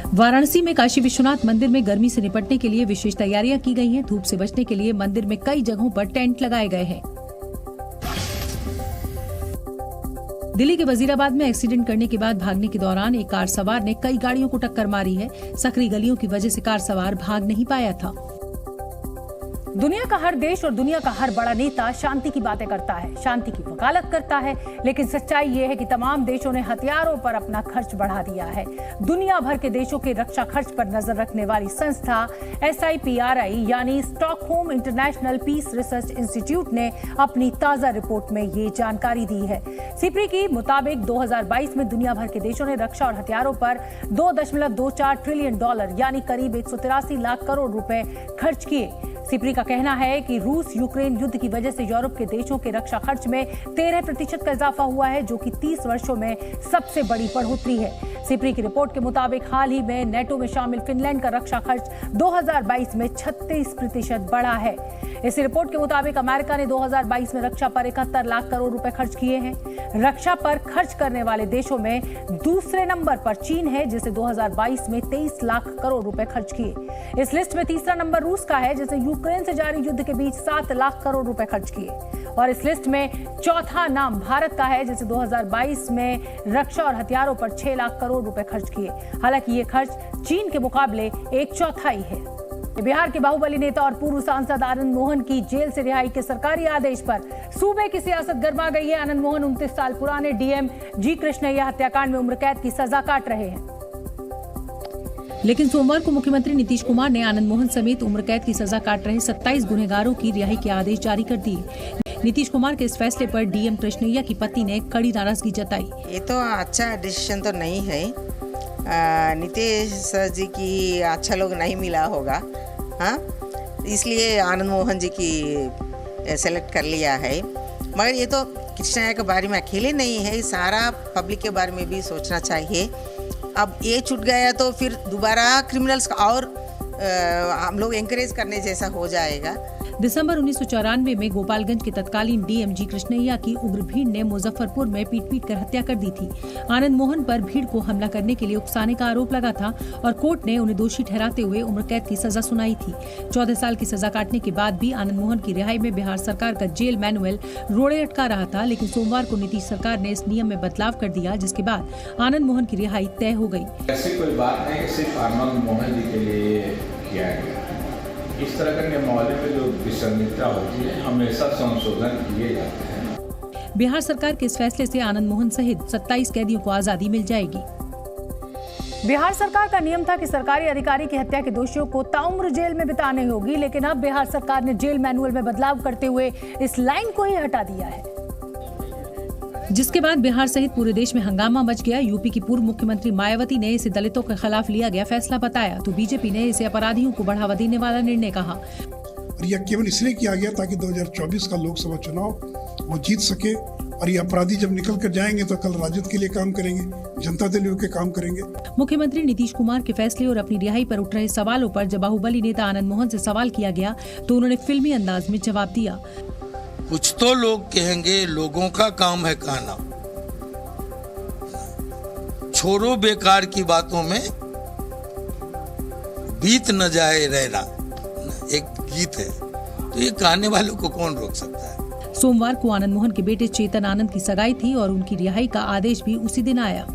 वाराणसी में काशी विश्वनाथ मंदिर में गर्मी से निपटने के लिए विशेष तैयारियां की गई हैं। धूप से बचने के लिए मंदिर में कई जगहों पर टेंट लगाए गए हैं। दिल्ली के वजीराबाद में एक्सीडेंट करने के बाद भागने के दौरान एक कार सवार ने कई गाड़ियों को टक्कर मारी है। सकरी गलियों की वजह से कार सवार भाग नहीं पाया था। दुनिया का हर देश और दुनिया का हर बड़ा नेता शांति की बातें करता है, शांति की वकालत करता है, लेकिन सच्चाई ये है कि तमाम देशों ने हथियारों पर अपना खर्च बढ़ा दिया है। दुनिया भर के देशों के रक्षा खर्च पर नजर रखने वाली संस्था SIPRI यानी Stockholm International Peace Research Institute ने अपनी ताजा रिपोर्ट में ये जानकारी दी है। सिप्री के मुताबिक 2022 में दुनिया भर के देशों ने रक्षा और हथियारों पर $2.24 ट्रिलियन यानी करीब 183 लाख करोड़ रुपए खर्च किए। सिप्री का कहना है कि रूस यूक्रेन युद्ध की वजह से यूरोप के देशों के रक्षा खर्च में 13% का इजाफा हुआ है, जो कि 30 वर्षों में सबसे बड़ी बढ़ोतरी है। सिप्री की रिपोर्ट के मुताबिक हाल ही में नेटो में शामिल फिनलैंड का रक्षा खर्च 2022 में 36% बढ़ा है। इस रिपोर्ट के मुताबिक अमेरिका ने 2022 में रक्षा पर 71 लाख करोड़ रुपए खर्च किए हैं। रक्षा पर खर्च करने वाले देशों में दूसरे नंबर पर चीन है, जिसे 2022 में 23 लाख करोड़ रुपए खर्च किए। इस लिस्ट में तीसरा नंबर रूस का है, जिसे यूक्रेन से जारी युद्ध के बीच 7 लाख करोड़ रुपए खर्च किए। और इस लिस्ट में चौथा नाम भारत का है, जिसे 2022 में रक्षा और हथियारों पर 6 लाख करोड़ रुपए खर्च किए। हालांकि ये खर्च चीन के मुकाबले 1/4 है। बिहार के बाहुबली नेता और पूर्व सांसद आनंद मोहन की जेल से रिहाई के सरकारी आदेश पर सूबे की सियासत गर्मा गई है। आनंद मोहन 29 साल पुराने डीएम जी कृष्णैया हत्याकांड में उम्र कैद की सजा काट रहे हैं। लेकिन सोमवार को मुख्यमंत्री नीतीश कुमार ने आनंद मोहन समेत उम्र कैद की सजा काट रहे 27 गुनहगारों की रिहाई के आदेश जारी कर दिए। नीतीश कुमार के इस फैसले पर डीएम कृष्णैया की पत्नी ने कड़ी नाराजगी जताई। ये तो अच्छा डिसीजन तो नहीं है, नीतीश जी की अच्छा लोग नहीं मिला होगा, हाँ, इसलिए आनंद मोहन जी की सेलेक्ट कर लिया है। मगर ये तो कृष्णा के बारे में अकेले नहीं है, सारा पब्लिक के बारे में भी सोचना चाहिए। अब ये छूट गया तो फिर दोबारा क्रिमिनल्स और हम लोग एंकरेज करने जैसा हो जाएगा। दिसंबर 1994 में गोपालगंज के तत्कालीन डीएम जी कृष्णैया की उग्र भीड़ ने मुजफ्फरपुर में पीट कर हत्या कर दी थी। आनंद मोहन पर भीड़ को हमला करने के लिए उकसाने का आरोप लगा था और कोर्ट ने उन्हें दोषी ठहराते हुए उम्र कैद की सजा सुनाई थी। 14 साल की सजा काटने के बाद भी आनंद मोहन की रिहाई में बिहार सरकार का जेल मैनुअल रोड़े अटका रहा था, लेकिन सोमवार को नीतीश सरकार ने इस नियम में बदलाव कर दिया, जिसके बाद आनंद मोहन की रिहाई तय हो गई। ऐसी कोई बात नहीं कि सिर्फ आनंद मोहन जी के लिए किया गया। इस तरह के मामले में जो विसंगतता होती है हमेशा संशोधन किए जाते हैं। बिहार सरकार के इस फैसले से आनंद मोहन सहित 27 कैदियों को आजादी मिल जाएगी। बिहार सरकार का नियम था कि सरकारी अधिकारी की हत्या के दोषियों को ताउम्र जेल में बितानी होगी, लेकिन अब बिहार सरकार ने जेल मैनुअल में बदलाव करते हुए इस लाइन को ही हटा दिया है, जिसके बाद बिहार सहित पूरे देश में हंगामा मच गया। यूपी की पूर्व मुख्यमंत्री मायावती ने इसे दलितों के खिलाफ लिया गया फैसला बताया, तो बीजेपी ने इसे अपराधियों को बढ़ावा देने वाला निर्णय कहा। और यह केवल इसलिए किया गया ताकि 2024 का लोकसभा चुनाव वो जीत सके, और ये अपराधी जब निकल कर जाएंगे तो कल राजद के लिए काम करेंगे, जनता दल के काम करेंगे। मुख्यमंत्री नीतीश कुमार के फैसले और अपनी रिहाई पर उठ रहे सवालों पर जब बाहुबली नेता आनंद मोहन से सवाल किया गया तो उन्होंने फिल्मी अंदाज में जवाब दिया। कुछ तो लोग कहेंगे लोगों का काम है कहना, छोड़ो बेकार की बातों में बीत न जाए रहना, एक गीत है, तो ये कहने वालों को कौन रोक सकता है। सोमवार को आनंद मोहन के बेटे चेतन आनंद की सगाई थी और उनकी रिहाई का आदेश भी उसी दिन आया।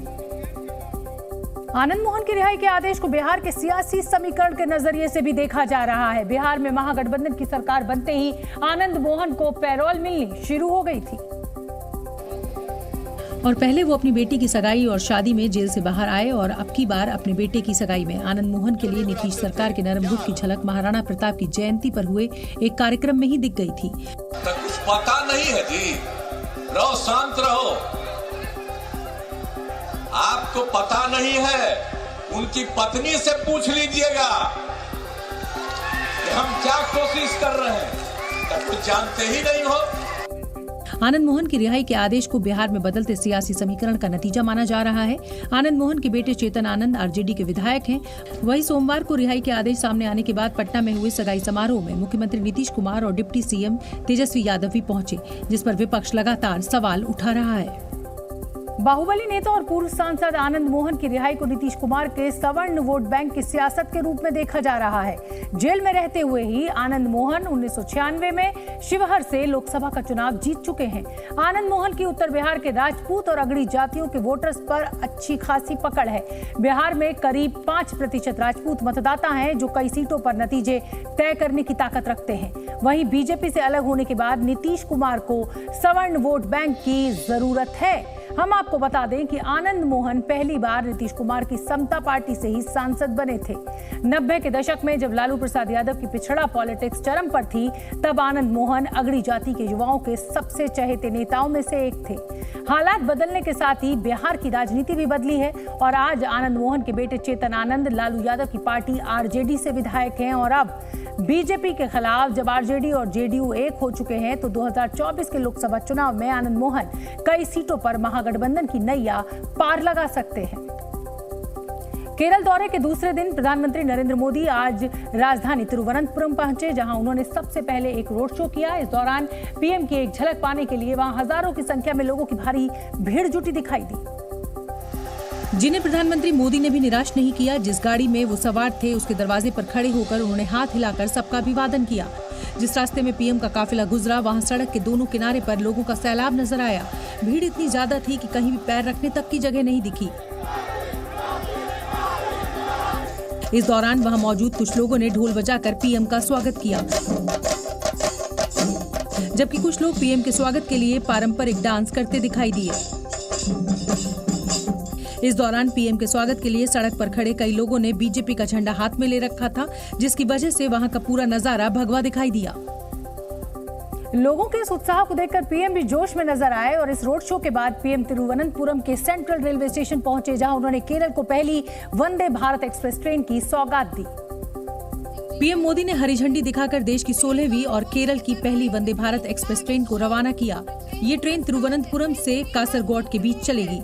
आनंद मोहन की रिहाई के आदेश को बिहार के सियासी समीकरण के नजरिए से भी देखा जा रहा है। बिहार में महागठबंधन की सरकार बनते ही आनंद मोहन को पैरोल मिलनी शुरू हो गई थी और पहले वो अपनी बेटी की सगाई और शादी में जेल से बाहर आए और अब की बार अपने बेटे की सगाई में। आनंद मोहन के लिए नीतीश सरकार के नरम रुख की झलक महाराणा प्रताप की जयंती पर हुए एक कार्यक्रम में ही दिख गई थी। कुछ पता नहीं है जी, रहो शांत रहो, आपको पता नहीं है, उनकी पत्नी से पूछ लीजिएगा कि हम क्या कोशिश कर रहे हैं, तब कुछ जानते ही नहीं हो। आनंद मोहन की रिहाई के आदेश को बिहार में बदलते सियासी समीकरण का नतीजा माना जा रहा है। आनंद मोहन के बेटे चेतन आनंद आरजेडी के विधायक हैं। वहीं सोमवार को रिहाई के आदेश सामने आने के बाद पटना में हुए सगाई समारोह में मुख्यमंत्री नीतीश कुमार और डिप्टी सीएम तेजस्वी यादव भी पहुंचे, जिस पर विपक्ष लगातार सवाल उठा रहा है। बाहुबली नेता और पूर्व सांसद आनंद मोहन की रिहाई को नीतीश कुमार के सवर्ण वोट बैंक की सियासत के रूप में देखा जा रहा है। जेल में रहते हुए ही आनंद मोहन 1996 में शिवहर से लोकसभा का चुनाव जीत चुके हैं। आनंद मोहन की उत्तर बिहार के राजपूत और अगड़ी जातियों के वोटर्स पर अच्छी खासी पकड़ है। बिहार में करीब 5% राजपूत मतदाता हैं, जो कई सीटों पर नतीजे तय करने की ताकत रखते हैं। वहीं बीजेपी से अलग होने के बाद नीतीश कुमार को सवर्ण वोट बैंक की जरूरत है। हम आपको बता दें कि आनंद मोहन पहली बार नीतीश कुमार की समता पार्टी से ही सांसद बने थे। 90 के दशक में जब लालू प्रसाद यादव की पिछड़ा पॉलिटिक्स चरम पर थी, तब आनंद मोहन अगड़ी जाति के युवाओं के सबसे चहेते नेताओं में से एक थे। हालात बदलने के साथ ही बिहार की राजनीति भी बदली है और आज आनंद मोहन के बेटे चेतन आनंद लालू यादव की पार्टी आरजेडी से विधायक हैं और अब बीजेपी के खिलाफ जब आरजेडी और जेडीयू एक हो चुके हैं, तो 2024 के लोकसभा चुनाव में आनंद मोहन कई सीटों पर महागठबंधन की नैया पार लगा सकते हैं। केरल दौरे के दूसरे दिन प्रधानमंत्री नरेंद्र मोदी आज राजधानी तिरुवनंतपुरम पहुंचे, जहां उन्होंने सबसे पहले एक रोड शो किया। इस दौरान पीएम की एक झलक पाने के लिए वहां हजारों की संख्या में लोगों की भारी भीड़ जुटी दिखाई दी, जिन्हें प्रधानमंत्री मोदी ने भी निराश नहीं किया। जिस गाड़ी में वो सवार थे, उसके दरवाजे पर खड़े होकर उन्होंने हाथ हिलाकर सबका अभिवादन किया। जिस रास्ते में पीएम का काफिला गुजरा, वहां सड़क के दोनों किनारे पर लोगों का सैलाब नजर आया। भीड़ इतनी ज्यादा थी कि कहीं भी पैर रखने तक की जगह नहीं दिखी। इस दौरान वहां मौजूद कुछ लोगों ने ढोल बजाकर पीएम का स्वागत किया, जबकि कुछ लोग पीएम के स्वागत के लिए पारंपरिक डांस करते दिखाई दिए। इस दौरान पीएम के स्वागत के लिए सड़क पर खड़े कई लोगों ने बीजेपी का झंडा हाथ में ले रखा था, जिसकी वजह से वहां का पूरा नजारा भगवा दिखाई दिया। लोगों के इस उत्साह को देखकर पीएम भी जोश में नजर आए और इस रोड शो के बाद पीएम तिरुवनंतपुरम के सेंट्रल रेलवे स्टेशन पहुंचे, जहां उन्होंने केरल को पहली वंदे भारत एक्सप्रेस ट्रेन की सौगात दी। पीएम मोदी ने हरी झंडी दिखाकर देश की 16वीं और केरल की पहली वंदे भारत एक्सप्रेस ट्रेन को रवाना किया। ये ट्रेन तिरुवनंतपुरम से कासरगोड के बीच चलेगी।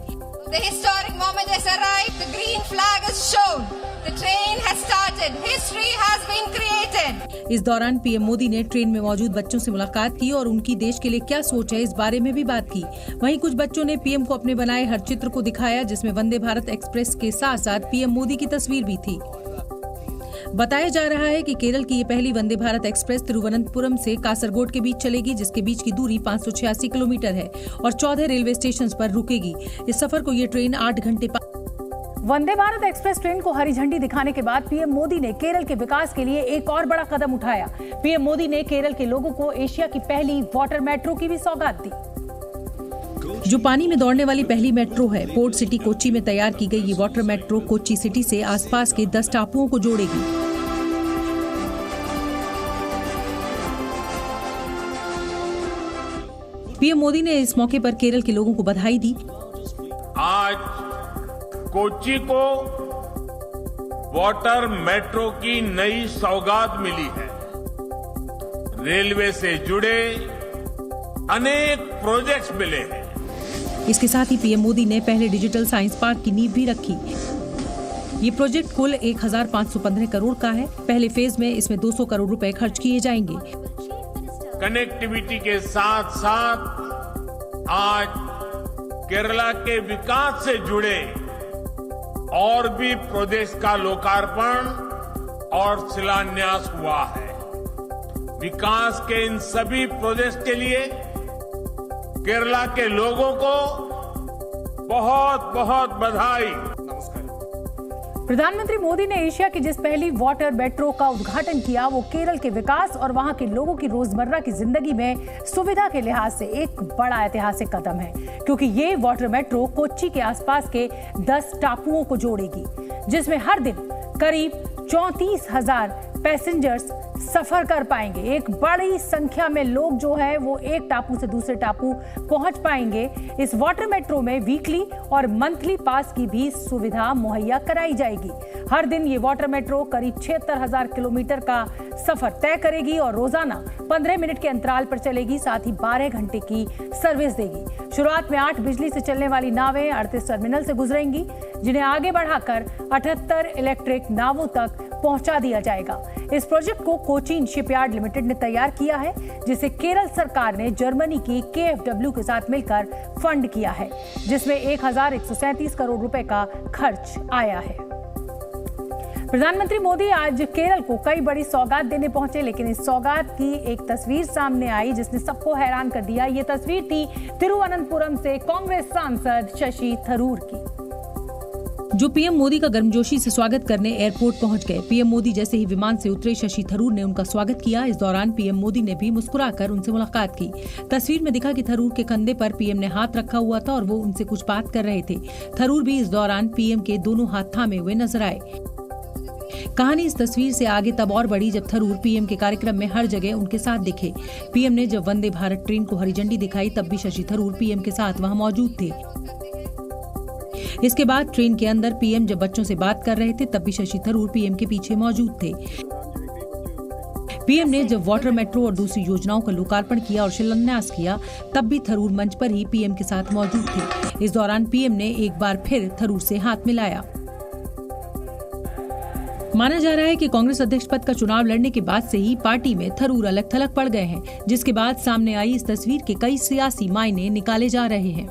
The historic moment has arrived. The green flag is shown. The train has started. History has been created. इस दौरान पीएम मोदी ने ट्रेन में मौजूद बच्चों से मुलाकात की और उनकी देश के लिए क्या सोच है इस बारे में भी बात की। वहीं कुछ बच्चों ने पीएम को अपने बनाए हर चित्र को दिखाया, जिसमें वंदे भारत एक्सप्रेस के साथ साथ पीएम मोदी की तस्वीर भी थी। बताया जा रहा है कि केरल की ये पहली वंदे भारत एक्सप्रेस तिरुवनंतपुरम से कासरगोड के बीच चलेगी, जिसके बीच की दूरी 586 किलोमीटर है और 14 रेलवे स्टेशन पर रुकेगी। इस सफर को ये ट्रेन 8 घंटे। वंदे भारत एक्सप्रेस ट्रेन को हरी झंडी दिखाने के बाद पीएम मोदी ने केरल के विकास के लिए एक और बड़ा कदम उठाया। पीएम मोदी ने केरल के लोगों को एशिया की पहली वाटर मेट्रो की भी सौगात दी, जो पानी में दौड़ने वाली पहली मेट्रो है। पोर्ट सिटी कोच्चि में तैयार की गई ये वाटर मेट्रो कोच्चि सिटी से आसपास के 10 टापुओं को जोड़ेगी। पीएम मोदी ने इस मौके पर केरल के लोगों को बधाई दी। आज कोच्चि को वाटर मेट्रो की नई सौगात मिली है। रेलवे से जुड़े अनेक प्रोजेक्ट्स मिले हैं। इसके साथ ही पीएम मोदी ने पहले डिजिटल साइंस पार्क की नींव भी रखी। ये प्रोजेक्ट कुल 1515 करोड़ का है। पहले फेज में इसमें 200 करोड़ रुपए खर्च किए जाएंगे। कनेक्टिविटी के साथ साथ आज केरला के विकास से जुड़े और भी प्रोजेक्ट्स का लोकार्पण और शिलान्यास हुआ है। विकास के इन सभी प्रोजेक्ट्स के लिए केरला के लोगों को बहुत बहुत बधाई। प्रधानमंत्री मोदी ने एशिया की जिस पहली वाटर मेट्रो का उद्घाटन किया, वो केरल के विकास और वहां के लोगों की रोजमर्रा की जिंदगी में सुविधा के लिहाज से एक बड़ा ऐतिहासिक कदम है, क्योंकि ये वाटर मेट्रो कोच्चि के आसपास के 10 टापुओं को जोड़ेगी, जिसमें हर दिन करीब 34,000 पैसेंजर्स सफर कर पाएंगे। एक बड़ी संख्या में लोग जो है वो एक टापू से दूसरे टापू पहुंच पाएंगे। इस वाटर मेट्रो में वीकली और मंथली पास की भी सुविधा मुहैया कराई जाएगी। हर दिन ये वाटर मेट्रो करीब 76,000 किलोमीटर का सफर तय करेगी और रोजाना 15 मिनट के अंतराल पर चलेगी, साथ ही 12 घंटे की सर्विस देगी। शुरुआत में 8 बिजली से चलने वाली नावें 38 टर्मिनल से गुजरेंगी, जिन्हें आगे बढ़ाकर 78 इलेक्ट्रिक नावों तक पहुंचा दिया जाएगा। इस प्रोजेक्ट को कोचीन शिपयार्ड लिमिटेड ने तैयार किया है, जिसे केरल सरकार ने जर्मनी की KfW के साथ मिलकर फंड किया है, जिसमें 1137 करोड़ रुपए का खर्च आया है। प्रधानमंत्री मोदी आज केरल को कई बड़ी सौगात देने पहुंचे, लेकिन इस सौगात की एक तस्वीर सामने आई जिसने सबको हैरान कर दिया। ये तस्वीर थी तिरुवनंतपुरम से कांग्रेस सांसद शशि थरूर की, जो पीएम मोदी का गर्मजोशी से स्वागत करने एयरपोर्ट पहुंच गए। पीएम मोदी जैसे ही विमान से उतरे, शशि थरूर ने उनका स्वागत किया। इस दौरान पीएम मोदी ने भी मुस्कुराकर उनसे मुलाकात की। तस्वीर में दिखा कि थरूर के कंधे पर पीएम ने हाथ रखा हुआ था और वो उनसे कुछ बात कर रहे थे। थरूर भी इस दौरान पीएम के दोनों हाथ थामे हुए नजर आए। कहानी इस तस्वीर से आगे तब और बढ़ी जब थरूर पीएम के कार्यक्रम में हर जगह उनके साथ दिखे। पीएम ने जब वंदे भारत ट्रेन को हरी झंडी दिखाई, तब भी शशि थरूर पीएम के साथ वहां मौजूद थे। इसके बाद ट्रेन के अंदर पीएम जब बच्चों से बात कर रहे थे, तब भी शशि थरूर पीएम के पीछे मौजूद थे। पीएम ने जब वाटर मेट्रो और दूसरी योजनाओं का लोकार्पण किया और शिलान्यास किया, तब भी थरूर मंच पर ही पीएम के साथ मौजूद थे। इस दौरान पीएम ने एक बार फिर थरूर से हाथ मिलाया। माना जा रहा है कि कांग्रेस अध्यक्ष पद का चुनाव लड़ने के बाद से ही पार्टी में थरूर अलग थलग पड़ गए हैं, जिसके बाद सामने आई इस तस्वीर के कई सियासी मायने निकाले जा रहे हैं।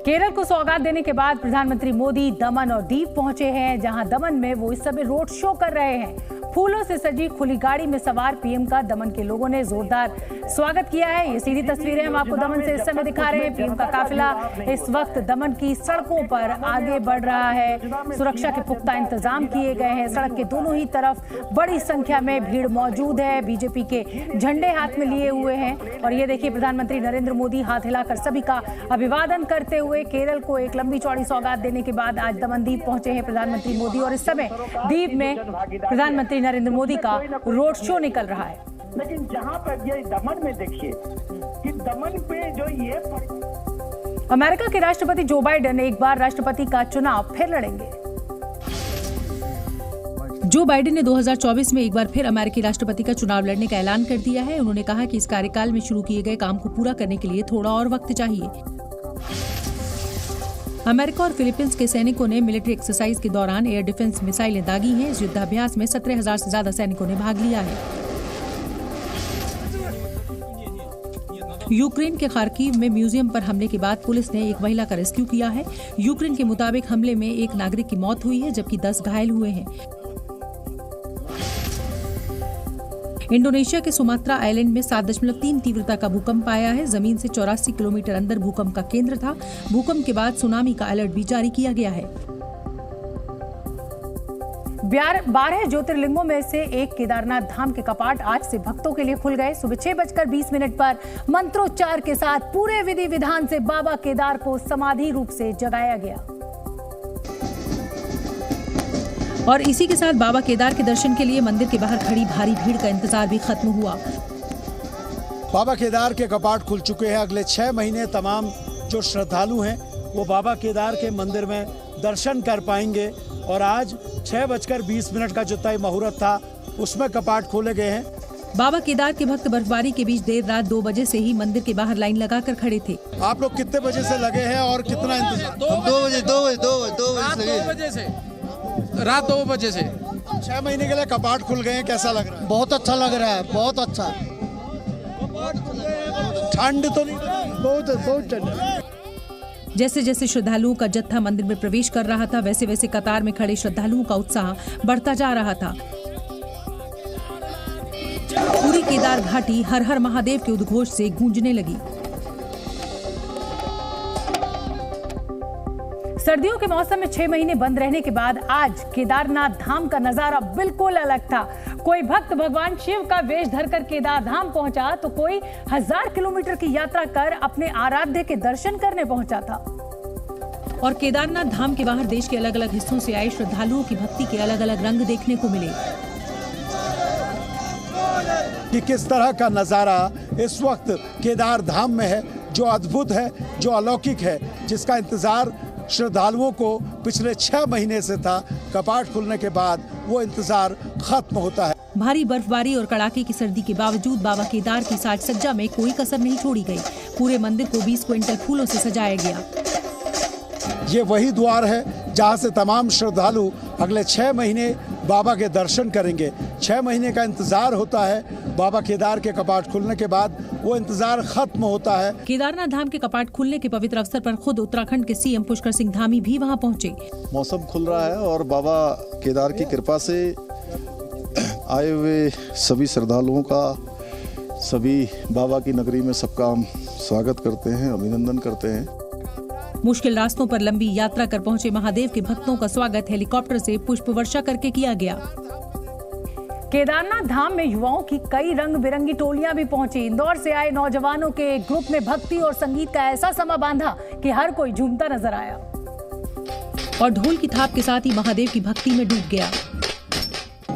केरल को सौगात देने के बाद प्रधानमंत्री मोदी दमन और दीव पहुंचे हैं, जहां दमन में वो इस समय रोड शो कर रहे हैं। फूलों से सजी खुली गाड़ी में सवार पीएम का दमन के लोगों ने जोरदार स्वागत किया है। ये सीधी तस्वीरें हम आपको दमन से इस समय दिखा रहे हैं। पीएम का काफिला इस वक्त दमन की सड़कों पर आगे बढ़ रहा है। सुरक्षा के पुख्ता इंतजाम किए गए हैं। सड़क के दोनों ही तरफ बड़ी संख्या में भीड़ मौजूद है। बीजेपी के झंडे हाथ में लिए हुए हैं और ये देखिए प्रधानमंत्री नरेंद्र मोदी हाथ हिलाकर सभी का अभिवादन करते हुए केरल को एक लंबी चौड़ी सौगात देने के बाद आज दमन दीव पहुंचे हैं प्रधानमंत्री मोदी और इस समय दीव में प्रधानमंत्री नरेंद्र मोदी का रोड शो निकल रहा है। लेकिन जहाँ पर ये दमन में देखिए कि दमन पे जो ये अमेरिका के राष्ट्रपति जो बाइडेन एक बार राष्ट्रपति का चुनाव फिर लड़ेंगे। जो बाइडेन ने 2024 में एक बार फिर अमेरिकी राष्ट्रपति का चुनाव लड़ने का ऐलान कर दिया है। उन्होंने कहा कि इस कार्यकाल में शुरू किए गए काम को पूरा करने के लिए थोड़ा और वक्त चाहिए। अमेरिका और फिलीपींस के सैनिकों ने मिलिट्री एक्सरसाइज के दौरान एयर डिफेंस मिसाइलें दागी हैं। इस युद्धाभ्यास में 17,000 से ज्यादा सैनिकों ने भाग लिया है। यूक्रेन के खार्किव में म्यूजियम पर हमले के बाद पुलिस ने एक महिला का रेस्क्यू किया है। यूक्रेन के मुताबिक हमले में एक नागरिक की मौत हुई है जबकि 10 घायल हुए हैं। इंडोनेशिया के सुमात्रा आइलैंड में 7.3 तीव्रता का भूकंप आया है। जमीन से 84 किलोमीटर अंदर भूकंप का केंद्र था। भूकंप के बाद सुनामी का अलर्ट भी जारी किया गया है। 12 ज्योतिर्लिंगों में से एक केदारनाथ धाम के कपाट आज से भक्तों के लिए खुल गए। सुबह 6:20 पर मंत्रोच्चार के साथ पूरे विधि विधान से बाबा केदार को समाधि रूप से जगाया गया। और इसी के साथ बाबा केदार के दर्शन के लिए मंदिर के बाहर खड़ी भारी भीड़ का इंतजार भी खत्म हुआ। बाबा केदार के कपाट खुल चुके हैं। अगले 6 महीने तमाम जो श्रद्धालु हैं वो बाबा केदार के मंदिर में दर्शन कर पाएंगे। और आज 6:20 का जो तय मुहूर्त था उसमें कपाट खोले गए हैं। बाबा केदार के भक्त बर्फबारी के बीच देर रात 2 बजे से ही मंदिर के बाहर लाइन लगाकर खड़े थे। आप लोग कितने बजे से लगे हैं और कितना इंतजार? 2 बजे से रात 2 बजे से 6 महीने के लिए कपाट खुल गए हैं। कैसा लग रहा है? बहुत अच्छा लग रहा है, बहुत अच्छा। ठंड तो नहीं? बहुत ठंड। जैसे जैसे श्रद्धालुओं का जत्था मंदिर में प्रवेश कर रहा था वैसे वैसे कतार में खड़े श्रद्धालुओं का उत्साह बढ़ता जा रहा था। पूरी केदार घाटी हर हर महादेव के उद्घोष से गूंजने लगी। सर्दियों के मौसम में 6 महीने बंद रहने के बाद आज केदारनाथ धाम का नजारा बिल्कुल अलग था। कोई भक्त भगवान शिव का वेश धरकर केदार धाम पहुंचा तो कोई 1000 किलोमीटर की यात्रा कर अपने आराध्य के दर्शन करने पहुंचा था। और केदारनाथ धाम के बाहर देश के अलग अलग हिस्सों से आए श्रद्धालुओं की भक्ति के अलग अलग रंग देखने को मिले। कि किस तरह का नजारा इस वक्त केदार धाम में है, जो अद्भुत है, जो अलौकिक है, जिसका इंतजार श्रद्धालुओं को पिछले 6 महीने से था। कपाट खुलने के बाद वो इंतजार खत्म होता है। भारी बर्फबारी और कड़ाके की सर्दी के बावजूद बाबा केदार की साज सज्जा में कोई कसर नहीं छोड़ी गई। पूरे मंदिर को 20 क्विंटल फूलों से सजाया गया। ये वही द्वार है जहाँ से तमाम श्रद्धालु अगले 6 महीने बाबा के दर्शन करेंगे। 6 महीने का इंतजार होता है। बाबा केदार के कपाट खुलने के बाद वो इंतजार खत्म होता है। केदारनाथ धाम के कपाट खुलने के पवित्र अवसर पर खुद उत्तराखंड के सीएम पुष्कर सिंह धामी भी वहां पहुंचे। मौसम खुल रहा है और बाबा केदार की कृपा से आए हुए सभी श्रद्धालुओं का, सभी बाबा की नगरी में सबका हम स्वागत करते हैं, अभिनंदन करते हैं। मुश्किल रास्तों पर लंबी यात्रा कर पहुंचे महादेव के भक्तों का स्वागत हेलीकॉप्टर से पुष्प वर्षा करके किया गया। केदारनाथ धाम में युवाओं की कई रंग बिरंगी टोलियां भी पहुंची। इंदौर से आए नौजवानों के एक ग्रुप में भक्ति और संगीत का ऐसा समा बांधा कि हर कोई झूमता नजर आया और ढोल की थाप के साथ ही महादेव की भक्ति में डूब गया।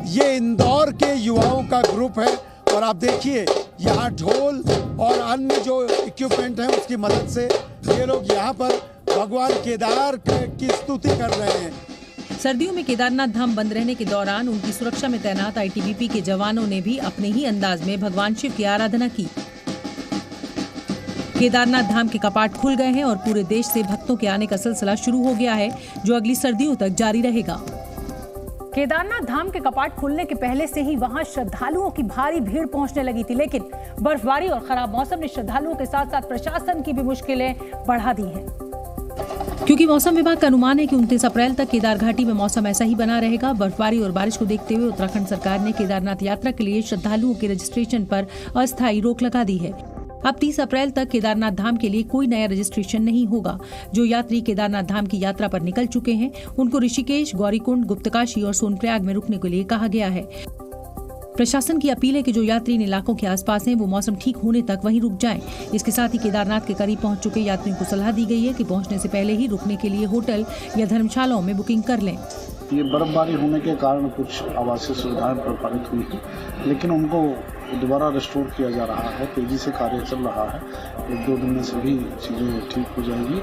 ये इंदौर के युवाओं का ग्रुप है और आप देखिए यहाँ ढोल और अन्य जो इक्विपमेंट है उसकी मदद से ये लोग यहाँ पर भगवान केदार की स्तुति कर रहे हैं। सर्दियों में केदारनाथ धाम बंद रहने के दौरान उनकी सुरक्षा में तैनात आईटीबीपी के जवानों ने भी अपने ही अंदाज में भगवान शिव की आराधना की। केदारनाथ धाम के कपाट खुल गए हैं और पूरे देश से भक्तों के आने का सिलसिला शुरू हो गया है, जो अगली सर्दियों तक जारी रहेगा। केदारनाथ धाम के कपाट खुलने के पहले से ही वहां श्रद्धालुओं की भारी भीड़ पहुंचने लगी थी, लेकिन बर्फबारी और खराब मौसम ने श्रद्धालुओं के साथ साथ प्रशासन की भी मुश्किलें बढ़ा दी हैं। क्योंकि मौसम विभाग का अनुमान है कि 29 अप्रैल तक केदार घाटी में मौसम ऐसा ही बना रहेगा। बर्फबारी और बारिश को देखते हुए उत्तराखंड सरकार ने केदारनाथ यात्रा के लिए श्रद्धालुओं के रजिस्ट्रेशन पर अस्थायी रोक लगा दी है। अब 30 अप्रैल तक केदारनाथ धाम के लिए कोई नया रजिस्ट्रेशन नहीं होगा। जो यात्री केदारनाथ धाम की यात्रा पर निकल चुके हैं उनको ऋषिकेश, गौरीकुंड, गुप्तकाशी और सोनप्रयाग में रुकने के लिए कहा गया है। प्रशासन की अपील है कि जो यात्री इन इलाकों के आसपास हैं वो मौसम ठीक होने तक वहीं रुक जाएं। इसके साथ ही केदारनाथ के करीब पहुंच चुके यात्रियों को सलाह दी गई है कि पहुंचने से पहले ही रुकने के लिए होटल या धर्मशालाओं में बुकिंग कर लें। ये बर्फबारी होने के कारण कुछ आवासीय सुविधाएं प्रभावित हुई थी, लेकिन उनको दोबारा रिस्टोर किया जा रहा है। तेजी से कार्य चल रहा है। 1-2 दिन में सभी चीजें ठीक हो जाएंगी।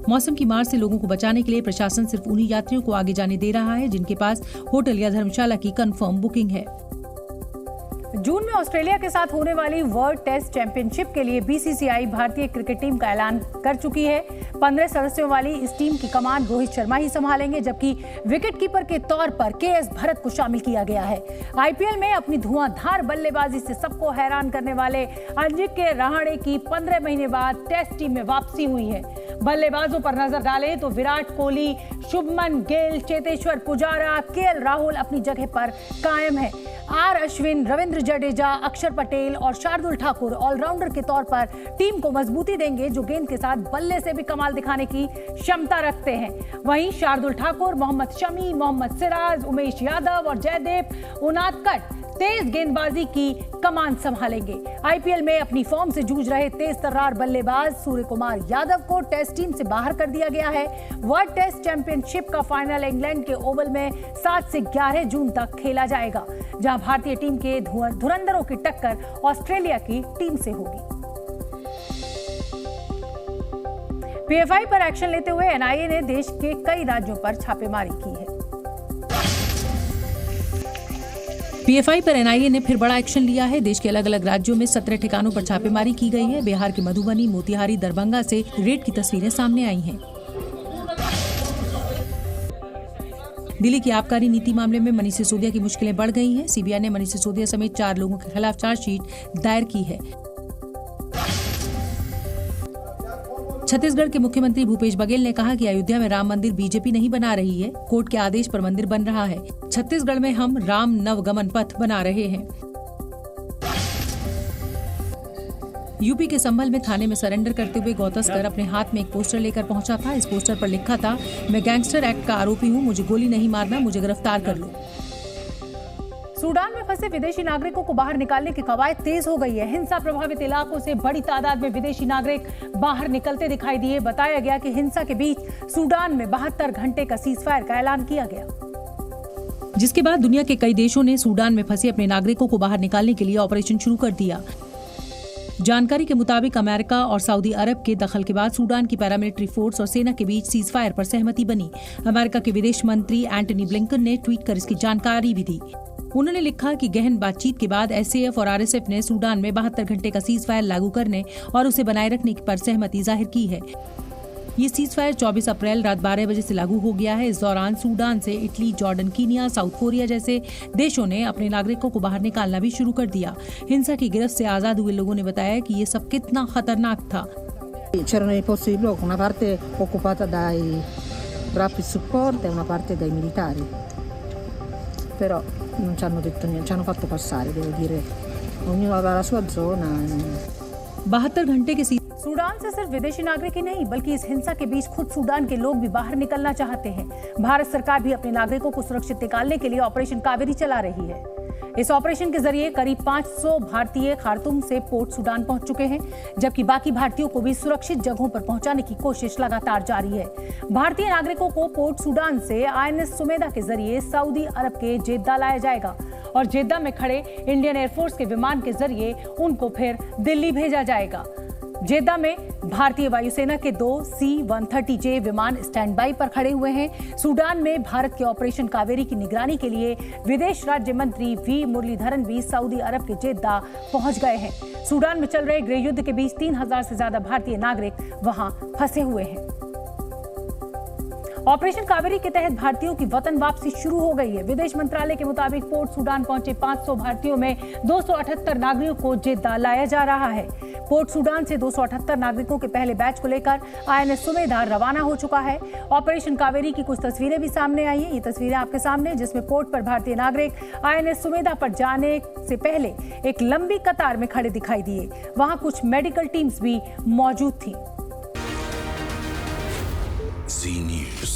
मौसम की मार से लोगों को बचाने के लिए प्रशासन सिर्फ उन्हीं यात्रियों को आगे जाने दे रहा है जिनके पास होटल या धर्मशाला की कंफर्म बुकिंग है। जून में ऑस्ट्रेलिया के साथ होने वाली वर्ल्ड टेस्ट चैंपियनशिप के लिए बीसीसीआई भारतीय क्रिकेट टीम का ऐलान कर चुकी है। 15 सदस्यों वाली इस टीम की कमान रोहित शर्मा ही संभालेंगे, जबकि विकेटकीपर के तौर पर केएस भरत को शामिल किया गया है। आईपीएल में अपनी धुआंधार बल्लेबाजी से सबको हैरान करने वाले अजिंक्य रहाणे की 15 महीने बाद टेस्ट टीम में वापसी हुई है। बल्लेबाजों पर नजर डालें तो विराट कोहली, शुभमन गिल, चेतेश्वर पुजारा, केएल राहुल अपनी जगह पर कायम है। आर अश्विन, रविंद्र जडेजा, अक्षर पटेल और शार्दुल ठाकुर ऑलराउंडर के तौर पर टीम को मजबूती देंगे, जो गेंद के साथ बल्ले से भी कमाल दिखाने की क्षमता रखते हैं। वहीं शार्दुल ठाकुर, मोहम्मद शमी, मोहम्मद सिराज, उमेश यादव और जयदेव उनादकट तेज गेंदबाजी की कमान संभालेंगे। आईपीएल में अपनी फॉर्म से जूझ रहे तेज तर्रार बल्लेबाज सूर्य कुमार यादव को टेस्ट टीम से बाहर कर दिया गया है। वर्ल्ड टेस्ट चैंपियनशिप का फाइनल इंग्लैंड के ओवल में 7 से 11 जून तक खेला जाएगा, जहां भारतीय टीम के धुरंधरों की टक्कर ऑस्ट्रेलिया की टीम से होगी। पीएफआई पर एक्शन लेते हुए एनआईए ने देश के कई राज्यों पर छापेमारी की है। पीएफआई पर एनआईए ने फिर बड़ा एक्शन लिया है। देश के अलग अलग राज्यों में 17 ठिकानों पर छापेमारी की गई है। बिहार के मधुबनी, मोतिहारी, दरभंगा से रेड की तस्वीरें सामने आई हैं। दिल्ली की आबकारी नीति मामले में मनीष सिसोदिया की मुश्किलें बढ़ गई हैं। सीबीआई ने मनीष सिसोदिया समेत 4 लोगों के खिलाफ चार्जशीट दायर की है। छत्तीसगढ़ के मुख्यमंत्री भूपेश बघेल ने कहा कि अयोध्या में राम मंदिर बीजेपी नहीं बना रही है, कोर्ट के आदेश पर मंदिर बन रहा है। छत्तीसगढ़ में हम राम नवगमन पथ बना रहे हैं। यूपी के संभल में थाने में सरेंडर करते हुए गौतस्कर अपने हाथ में एक पोस्टर लेकर पहुंचा था। इस पोस्टर पर लिखा था, मैं गैंगस्टर एक्ट का आरोपी हूं, मुझे गोली नहीं मारना, मुझे गिरफ्तार कर लो। सूडान में फंसे विदेशी नागरिकों को बाहर निकालने की कवायद तेज हो गई है। हिंसा प्रभावित इलाकों से बड़ी तादाद में विदेशी नागरिक बाहर निकलते दिखाई दिए। बताया गया कि हिंसा के बीच सूडान में 72 घंटे का सीजफायर का ऐलान किया गया, जिसके बाद दुनिया के कई देशों ने सूडान में फंसे अपने नागरिकों को बाहर निकालने के लिए ऑपरेशन शुरू कर दिया। जानकारी के मुताबिक अमेरिका और सऊदी अरब के दखल के बाद सूडान की पैरामिलिट्री फोर्स और सेना के बीच सीजफायर पर सहमति बनी। अमेरिका के विदेश मंत्री एंटनी ब्लिंकन ने ट्वीट कर इसकी जानकारी भी दी। उन्होंने लिखा कि गहन बातचीत के बाद एसएएफ और आरएसएफ ने सूडान में 72 घंटे का सीजफायर लागू करने और उसे बनाए रखने पर सहमति जाहिर की है। ये सीजफायर 24 अप्रैल रात 12 बजे से लागू हो गया है। इस दौरान सूडान से Italy, Jordan, Kenya, south Korea जैसे देशों ने अपने नागरिकों को बाहर निकालना भी शुरू कर दिया। हिंसा की गिरफ्त से आजाद हुए लोगों ने बताया कि ये सब कितना खतरनाक था। C'erano i posti di blocco, una parte occupata dai rapid support e una parte dai militari. Però non ci hanno detto niente, ci hanno fatto passare, devo dire. Ognuno aveva la sua zona. 72 घंटे के Sudan से सिर्फ विदेशी नागरिक ही नहीं, बल्कि इस हिंसा के बीच खुद सूडान के लोग भी बाहर निकलना चाहते हैं। भारत सरकार भी अपने नागरिकों को सुरक्षित निकालने के लिए ऑपरेशन कावेरी चला रही है। इस ऑपरेशन के जरिए करीब 500 भारतीय खार्तूम से पोर्ट सूडान पहुंच चुके हैं, जबकि बाकी भारतीयों को भी सुरक्षित जगहों पर पहुंचाने की कोशिश लगातार जारी है। भारतीय नागरिकों को पोर्ट सूडान से आईएनएस सुमेधा के जरिए सऊदी अरब के जेद्दा लाया जाएगा और जेद्दा में खड़े इंडियन एयरफोर्स के विमान के जरिए उनको फिर दिल्ली भेजा जाएगा। जेद्दा में भारतीय वायुसेना के 2 C-130J विमान स्टैंड बाई पर खड़े हुए हैं। सूडान में भारत के ऑपरेशन कावेरी की निगरानी के लिए विदेश राज्य मंत्री वी मुरलीधरन भी सऊदी अरब के जेद्दा पहुंच गए हैं। सूडान में चल रहे गृह युद्ध के बीच 3000 से ज्यादा भारतीय नागरिक वहां फंसे हुए हैं। ऑपरेशन कावेरी के तहत भारतीयों की वतन वापसी शुरू हो गई है। विदेश मंत्रालय के मुताबिक पोर्ट सूडान पहुंचे 500 भारतीयों में 278 नागरिकों को जेद्दा लाया जा रहा है। पोर्ट सूडान से 278 नागरिकों के पहले बैच को लेकर आईएनएस सुमेधा रवाना हो चुका है। ऑपरेशन कावेरी की कुछ तस्वीरें भी सामने आई हैं। ये तस्वीरें आपके सामने, जिसमें पोर्ट पर भारतीय नागरिक आईएनएस सुमेधा पर जाने से पहले एक लंबी कतार में खड़े दिखाई दिए। वहां कुछ मेडिकल टीम्स भी मौजूद थी। Z News.